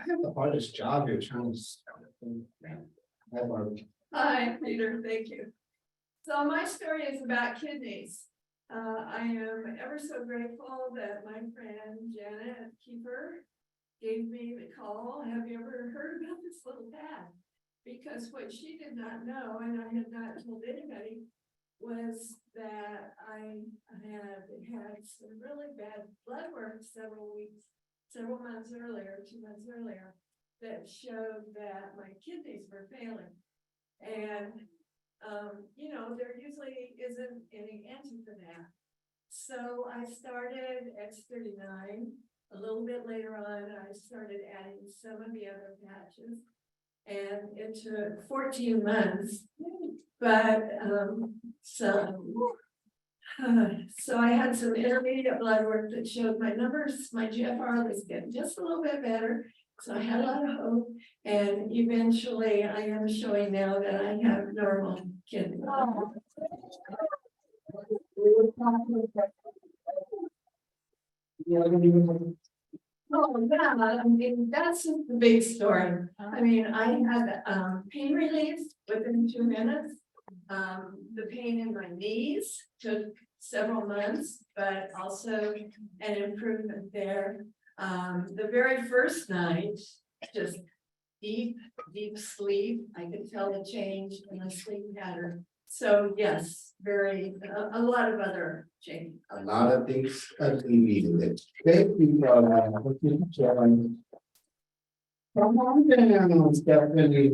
have the hardest job here trying to Hi, Barb. Hi, Peter, thank you. So my story is about kidneys. I am ever so grateful that my friend Janet Keeper gave me the call. Have you ever heard about this little pad? Because what she did not know, and I had not told anybody, was that I had some really bad blood work several months earlier, 2 months earlier, that showed that my kidneys were failing. And, there usually isn't any answer for that. So I started X39. A little bit later on, I started adding some of the other patches. And it took 14 months, but, so I had some intermediate blood work that showed my numbers, my GFR was getting just a little bit better. So I had a lot of hope, and eventually I am showing now that I have normal kidney. Oh, yeah, I mean, that's just the big story. I mean, I had pain relief within 2 minutes. The pain in my knees took several months, but also an improvement there. The very first night, just deep sleep. I could tell the change in my sleep pattern. So yes, a lot of other change. A lot of things alleviated. Thank you, Sharon. Come on down, Stephanie.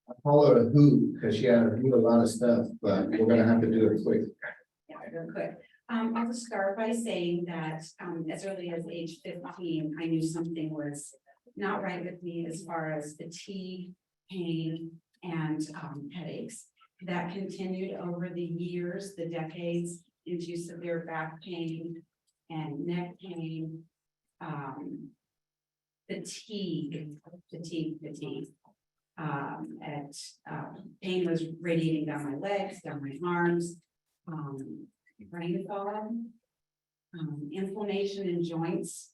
I call her a hoot because she had to do a lot of stuff, but we're gonna have to do it quick. Yeah, real quick. I'll just start by saying that, as early as age 15, I knew something was not right with me as far as fatigue, pain, and headaches. That continued over the years, the decades, into severe back pain and neck pain, fatigue. Pain was radiating down my legs, down my arms, brain fog, inflammation in joints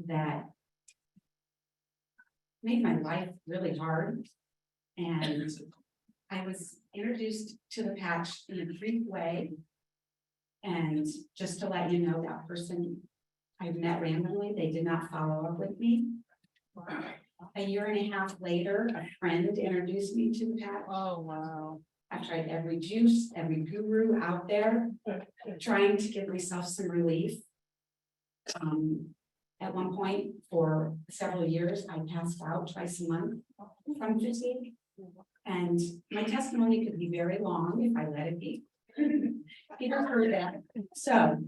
that made my life really hard. And I was introduced to the patch in a brief way. And just to let you know, that person I met randomly, they did not follow up with me. A year and a half later, a friend introduced me to the patch. Oh, wow. I tried every juice, every guru out there, trying to give myself some relief. At one point, for several years, I passed out twice a month from fatigue. And my testimony could be very long if I let it be. Peter heard that. So,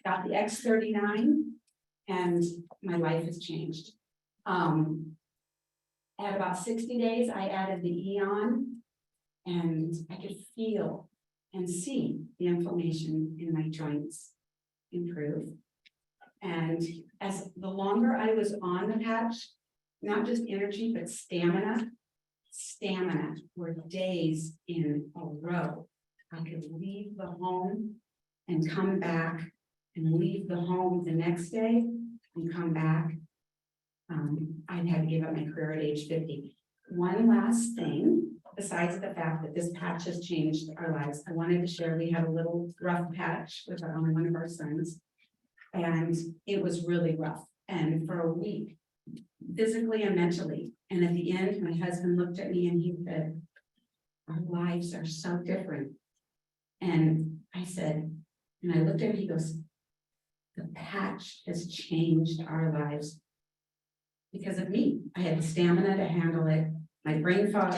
got the X39, and my life has changed. At about 60 days, I added the Eon, and I could feel and see the inflammation in my joints improve. And as the longer I was on the patch, not just energy, but stamina were days in a row. I could leave the home and come back, and leave the home the next day and come back. I had to give up my career at age 50. One last thing, besides the fact that this patch has changed our lives, I wanted to share, we had a little rough patch with one of our sons, and it was really rough. And for a week, physically and mentally. And at the end, my husband looked at me and he said, "Our lives are so different." And I said, and I looked at him, he goes, "The patch has changed our lives because of me. I had the stamina to handle it. My brain fog."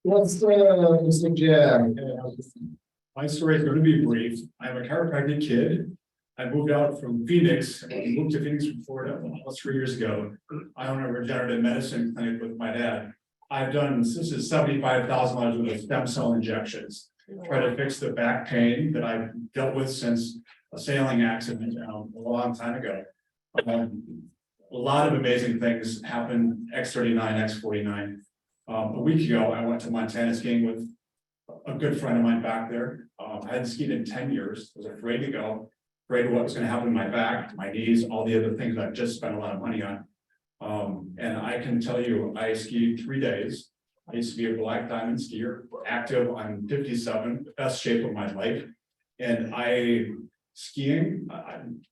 What's Mr. Jam? My story is going to be brief. I'm a chiropractic kid. I moved out from Phoenix, and moved to Phoenix from Florida almost 3 years ago. I own a regenerative medicine clinic with my dad. I've done, this is $75,000 worth of stem cell injections. Try to fix the back pain that I've dealt with since a sailing accident a long time ago. A lot of amazing things happened, X39, X49. A week ago, I went to Montana skiing with a good friend of mine back there. I hadn't skied in 10 years, was afraid to go, afraid of what was gonna happen to my back, my knees, all the other things I've just spent a lot of money on. And I can tell you, I skied 3 days. I used to be a black diamond skier, active. I'm 57, the best shape of my life. And skiing,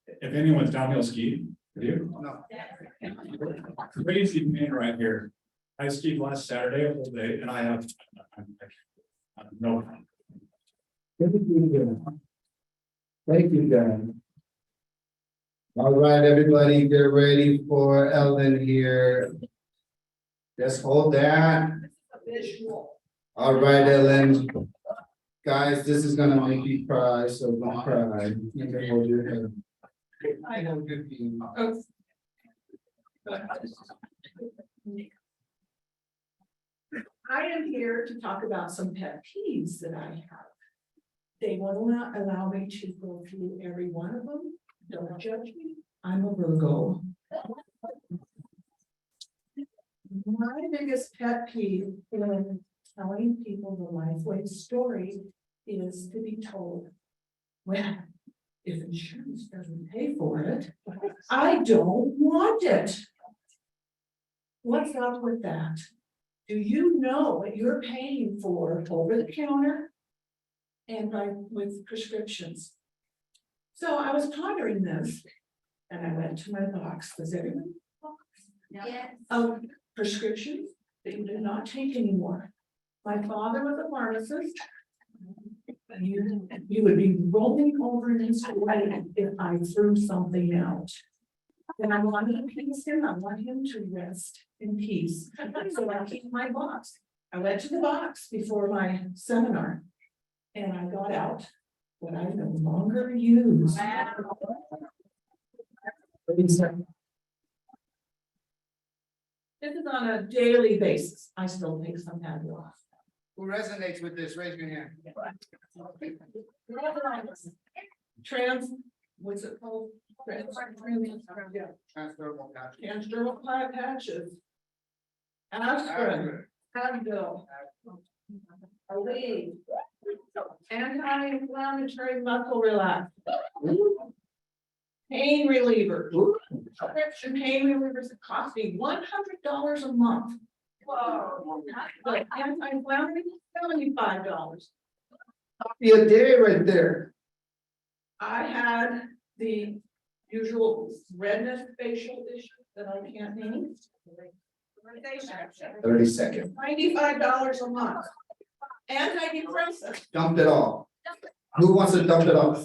if anyone's downhill skiing, have you? No. Crazy man right here. I skied last Saturday a whole day and I have no. Thank you, Dan. All right, everybody, get ready for Ellen here. Just hold that. All right, Ellen. Guys, this is gonna make you cry, so don't cry. You can hold your head. I know good feeling. I am here to talk about some pet peeves that I have. They will not allow me to go through every one of them. Don't judge me. I'm a Virgo. My biggest pet peeve in telling people the Lifeway story is to be told, well, if insurance doesn't pay for it, I don't want it. What's up with that? Do you know what you're paying for over the counter? And with prescriptions. So I was pondering this and I went to my box. Does everyone? Yes. Of prescriptions that you do not take anymore. My father was a pharmacist. You would be rolling over in his grave if I threw something out. And I want to please him, I want him to rest in peace. So I keep my box. I went to the box before my seminar. And I got out what I no longer use. This is on a daily basis. I still take some Advil. Who resonates with this? Raise your hand. What's it called? Yeah. Transferable patch. Transdermal patches. Aspirin, Advil. Aleve. Anti-inflammatory muscle relaxer. Pain reliever. Prescription pain relievers that cost me $100 a month. Whoa. Like anti-inflammatory, $75. Be a day right there. I had the usual redness facial issue that I can't name. 30 seconds. $95 a month. Antidepressant. Dump it all. Who wants to dump it off?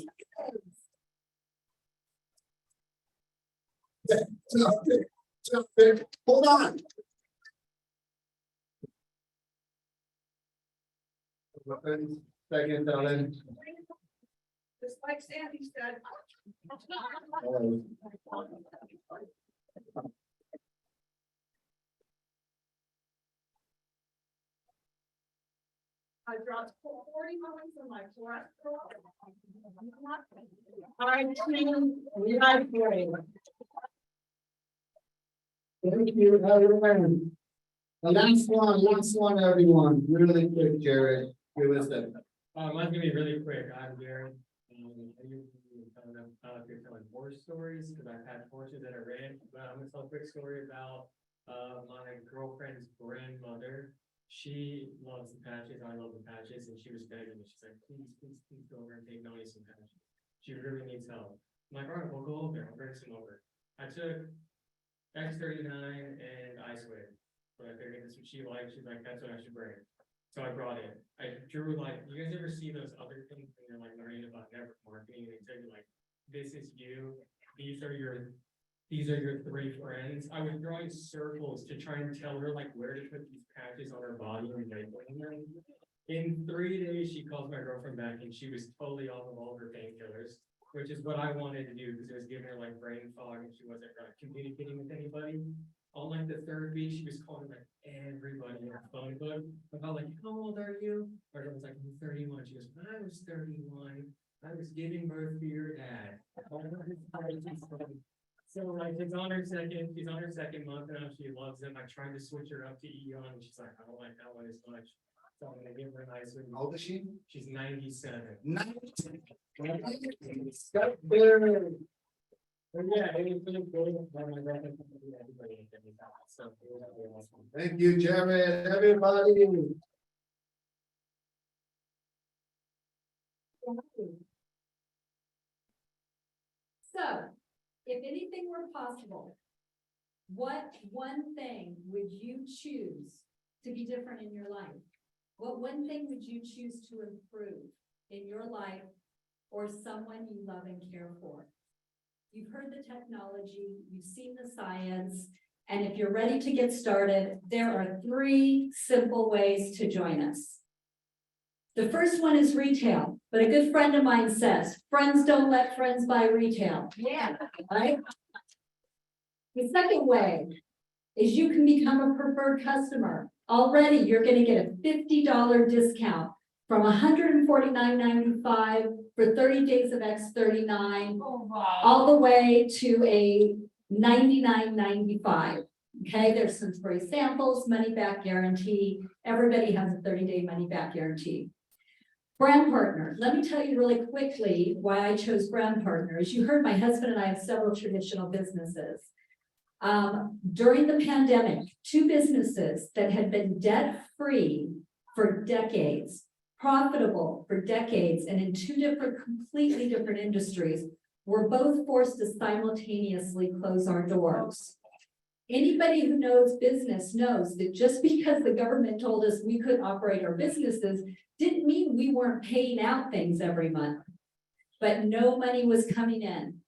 Dump it. Hold on. Second, Ellen. Just like Sandy said. I dropped 40 pounds in my cholesterol. I'm too Lifeway. Thank you, everyone. The last one, everyone, really quick, Jared, give us that. Mine's gonna be really quick. I'm Jared. I usually telling horror stories because I've had horses that are ran, but I'm gonna tell a quick story about my girlfriend's grandmother. She loves the patches. I love the patches, and she was begging me. She's like, please go over and take Melanie some patches. She really needs help. I'm like, all right, we'll go over there. I'll bring some over. I took X39 and Ice Wave. But I figured this is what she likes. She's like, that's what I should bring. So I brought it. I drew like, you guys ever see those other things when you're like learning about network marketing and they tell you like, this is you, these are your 3 friends. I was drawing circles to try and tell her like where to put these patches on her body and labeling them. In 3 days, she calls my girlfriend back and she was totally off of all her painkillers, which is what I wanted to do because it was giving her like brain fog and she wasn't communicating with anybody. On like the 3rd week, she was calling like everybody in her phone book about like, how old are you? Or it was like, I'm 31. She goes, when I was 31, I was giving birth to your dad. So like she's on her second month now. She loves him. I tried to switch her up to Eon and she's like, I don't like that one as much. So I'm gonna give her a nice one. How old is she? She's 97. Stop there. Yeah, it was really good. Everybody in the house, so it was really awesome. Thank you, Jared, everybody. So, if anything were possible, what one thing would you choose to be different in your life? What one thing would you choose to improve in your life or someone you love and care for? You've heard the technology, you've seen the science, and if you're ready to get started, there are 3 simple ways to join us. The first one is retail, but a good friend of mine says, friends don't let friends buy retail. Yeah. Right? The second way is you can become a preferred customer. Already, you're gonna get a $50 discount from $149.95 for 30 days of X39, Oh, wow. all the way to a $99.95. Okay, there's some free samples, money back guarantee. Everybody has a 30-day money back guarantee. Brand partner, let me tell you really quickly why I chose brand partner. As you heard, my husband and I have several traditional businesses. During the pandemic, 2 businesses that had been debt-free for decades, profitable for decades, and in 2 completely different industries, were both forced to simultaneously close our doors. Anybody who knows business knows that just because the government told us we couldn't operate our businesses didn't mean we weren't paying out things every month, but no money was coming in.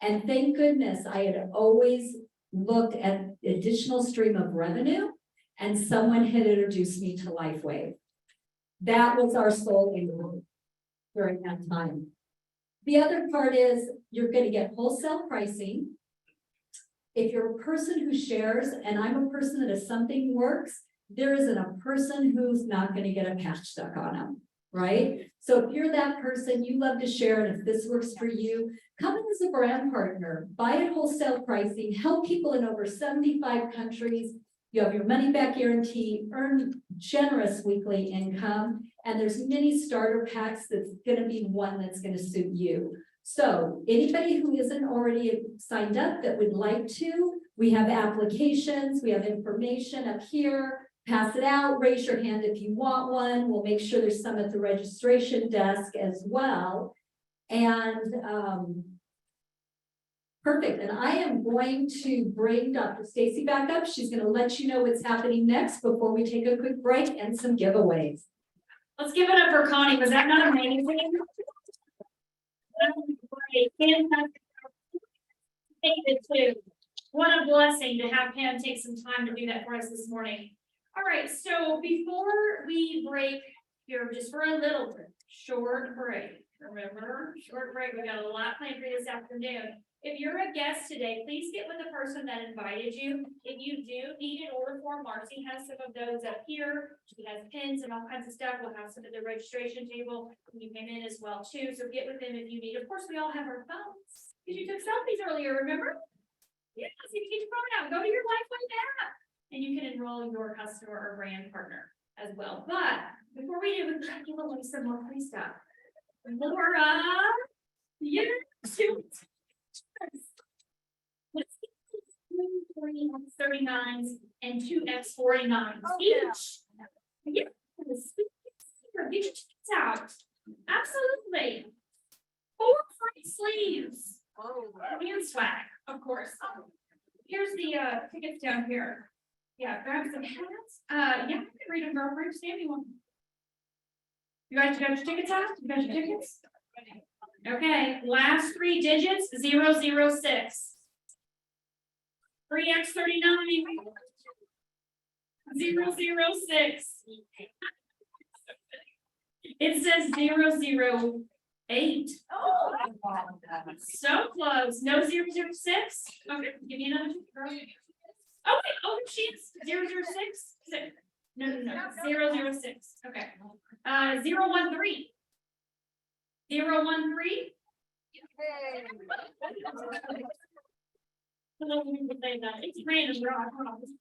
And thank goodness I had always looked at additional stream of revenue, and someone had introduced me to LifeWave. That was our sole income during that time. The other part is you're going to get wholesale pricing. If you're a person who shares, and I'm a person that if something works, there isn't a person who's not going to get a patch stuck on them, right? So if you're that person, you love to share, and if this works for you, come in as a brand partner, buy at wholesale pricing, help people in over 75 countries. You have your money back guarantee, earn generous weekly income, and there's many starter packs that's going to be one that's going to suit you. So anybody who isn't already signed up that would like to, we have applications, we have information up here. Pass it out, raise your hand if you want one. We'll make sure there's some at the registration desk as well. And perfect. And I am going to bring Dr. Stacy back up. She's going to let you know what's happening next before we take a quick break and some giveaways. Let's give it up for Connie. Was that not amazing? That was great. Fantastic. David too. What a blessing to have him take some time to do that for us this morning. All right, so before we break here, just for a little bit, short break, remember, short break, we got a lot planned for this afternoon. If you're a guest today, please get with the person that invited you. If you do need an order form, Marcy has some of those up here. She has pins and all kinds of stuff. We'll have some at the registration table when you came in as well too. So get with them if you need. Of course, we all have our phones because you took selfies earlier, remember? Yes, you can get your phone out, go to your LifeWave app. And you can enroll your customer or brand partner as well. But before we do, we're going to give away some more free stuff. Laura, yes, shoot. Let's get 2 X39s and 2 X49s each. Yeah, get your tickets out. Absolutely. 4 free sleeves. And swag, of course. Here's the tickets down here. Yeah, grab some hats. Yeah, I can read them, girlfriend. Stand me one. You guys got your tickets out? You got your tickets? Okay, last 3 digits, 006. 3X39. 006. It says 008. Oh, so close. No 006. Okay, give me another ticket, girl. Oh, wait, oh, she's 006? No, 006, okay. 013. 013? It's random, girl, I promise.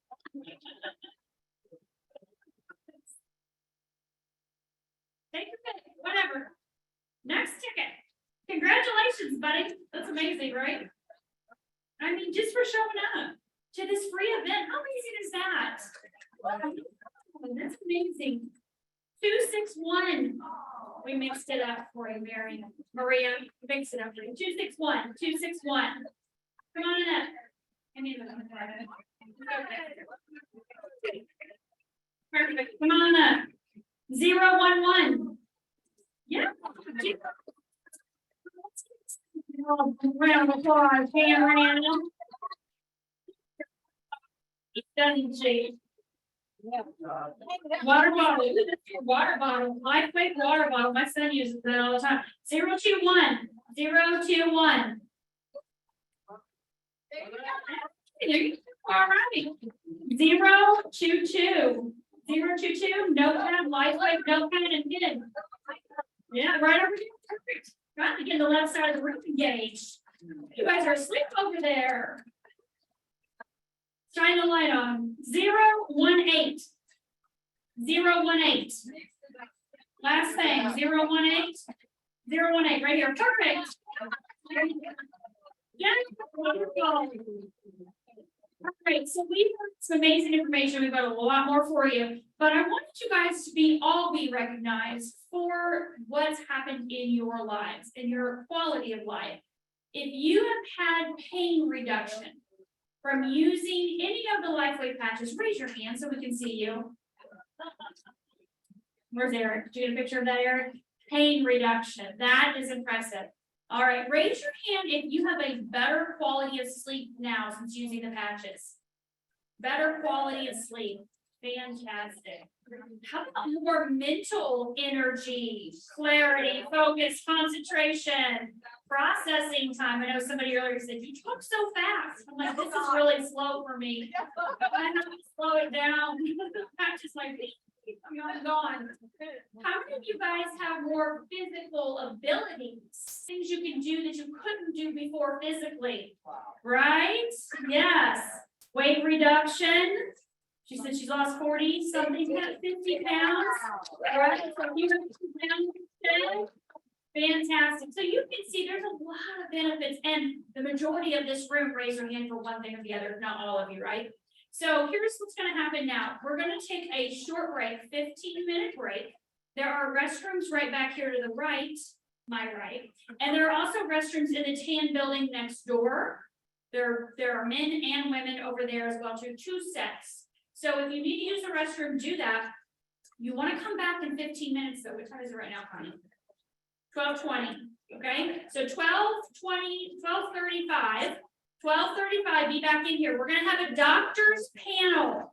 whatever. Next ticket. Congratulations, buddy. That's amazing, right? I mean, just for showing up to this free event, how amazing is that? That's amazing. 261. We mixed it up for you, Maria, mix it up for you. 261, 261. Come on up. I mean, perfect. Come on up. 011. Yeah. Round of applause, Mariana. Stunning shape. Water bottle, look at this water bottle, lightweight water bottle, my son uses that all the time. 021, 021. There you go. All right. 022, 022, notepad, lightweight notepad and pen. Yeah, right over here, perfect. Trying to get the left side of the room engaged. You guys are asleep over there. Shine the light on. 018. 018. Last thing, 018. 018, right here. Perfect. Yeah, wonderful. All right, so we've got some amazing information. We've got a lot more for you, but I wanted you guys to all be recognized for what's happened in your lives and your quality of life. If you have had pain reduction from using any of the LifeWave patches, raise your hand so we can see you. Where's Eric? Did you get a picture of that, Eric? Pain reduction. That is impressive. All right, raise your hand if you have a better quality of sleep now since using the patches. Better quality of sleep. Fantastic. How about more mental energy, clarity, focus, concentration, processing time? I know somebody earlier said, you talk so fast. I'm like, this is really slow for me. I have to slow it down. Practice my feet. I'm gone. How many of you guys have more physical abilities? Things you can do that you couldn't do before physically, right? Yes. Weight reduction. She said she's lost 40 something, 50 pounds. Right? So you have 2 pounds today. Fantastic. So you can see there's a lot of benefits, and the majority of this room raise your hand for one thing or the other, not all of you, right? So here's what's going to happen now. We're going to take a short break, 15-minute break. There are restrooms right back here to the right, my right, and there are also restrooms in the tan building next door. There are men and women over there as well too, 2 sets. So if you need to use the restroom, do that. You want to come back in 15 minutes though. What time is it right now, Connie? 12:20. Okay, so 12:20, 12:35. 12:35, be back in here. We're going to have a doctor's panel.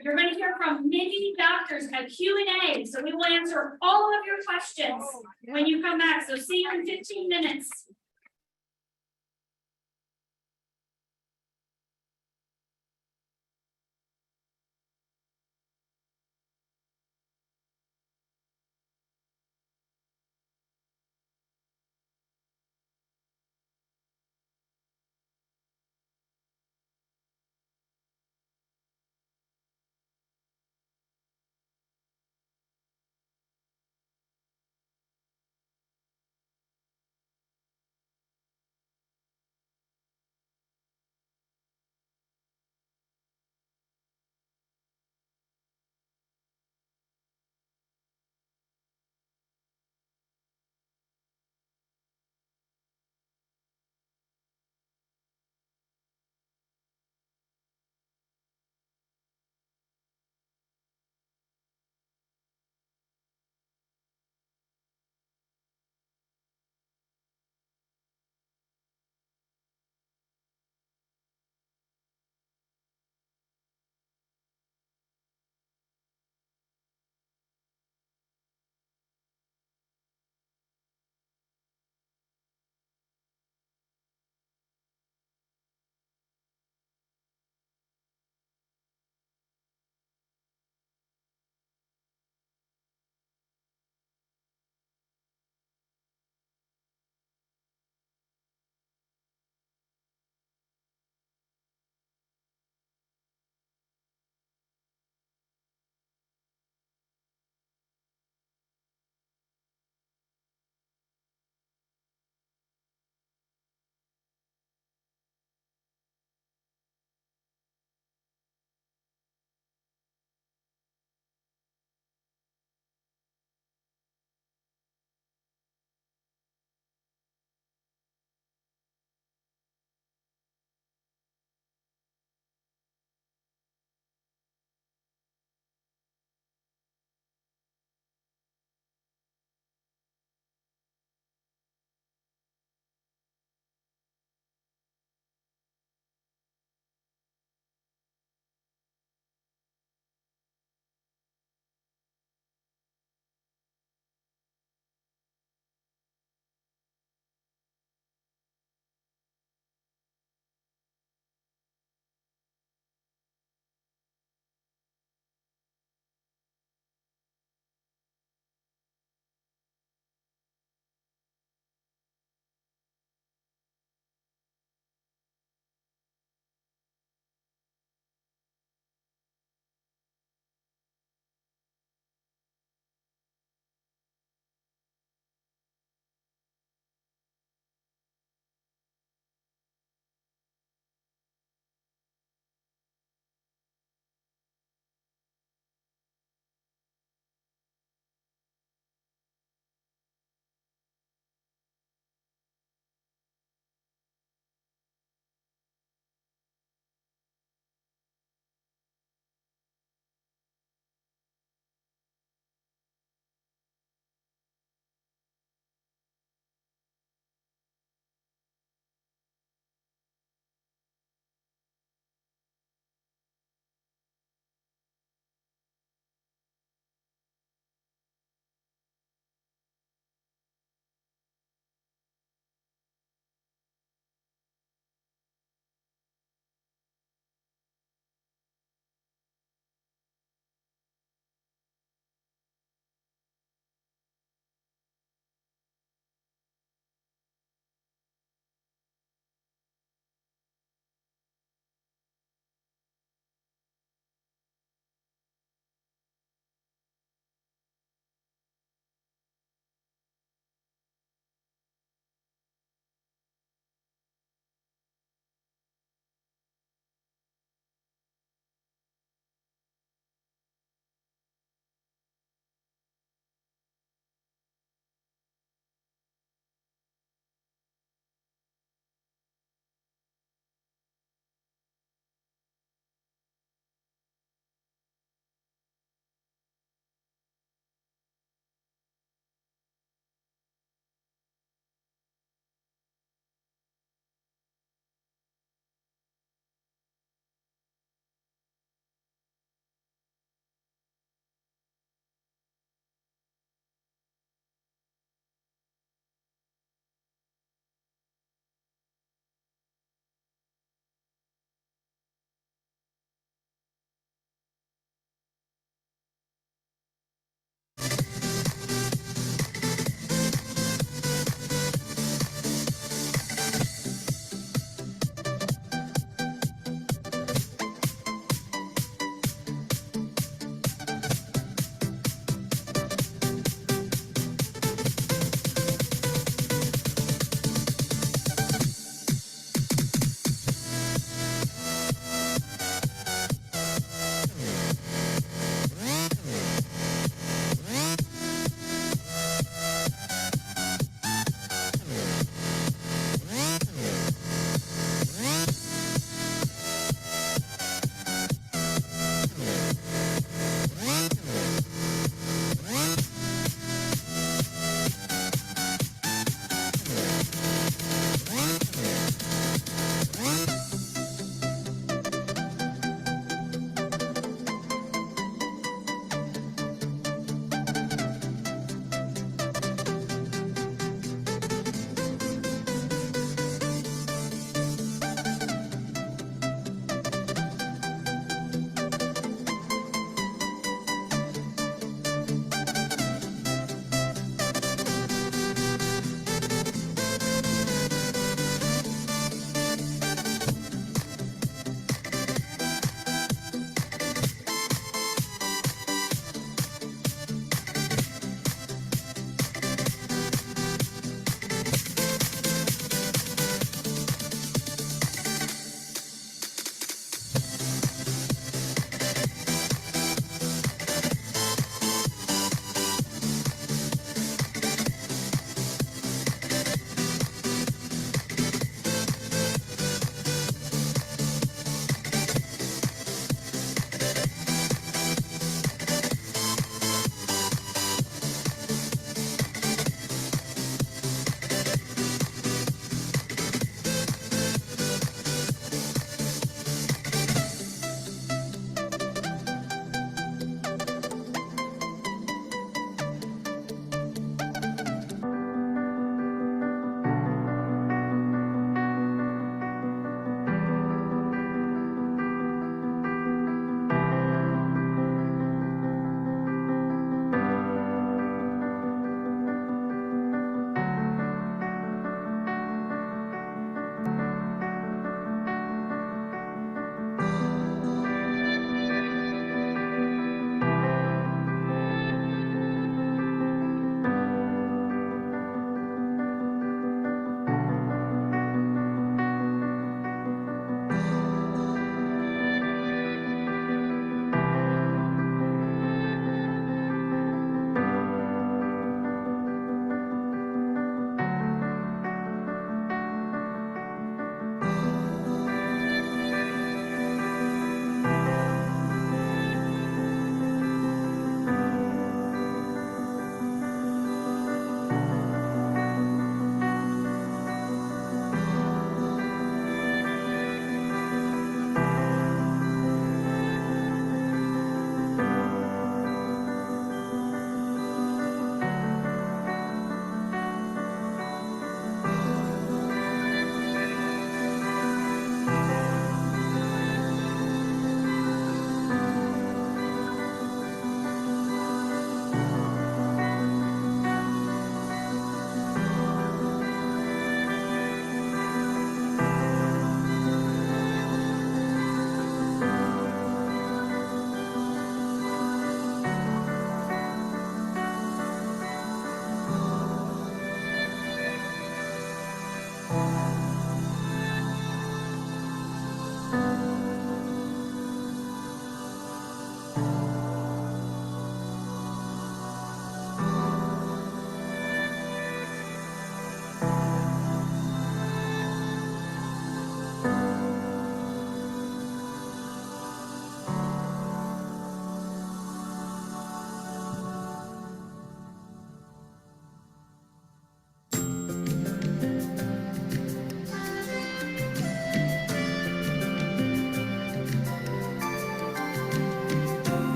You're going to hear from many doctors, a Q&A. So we will answer all of your questions when you come back. So see you in 15 minutes.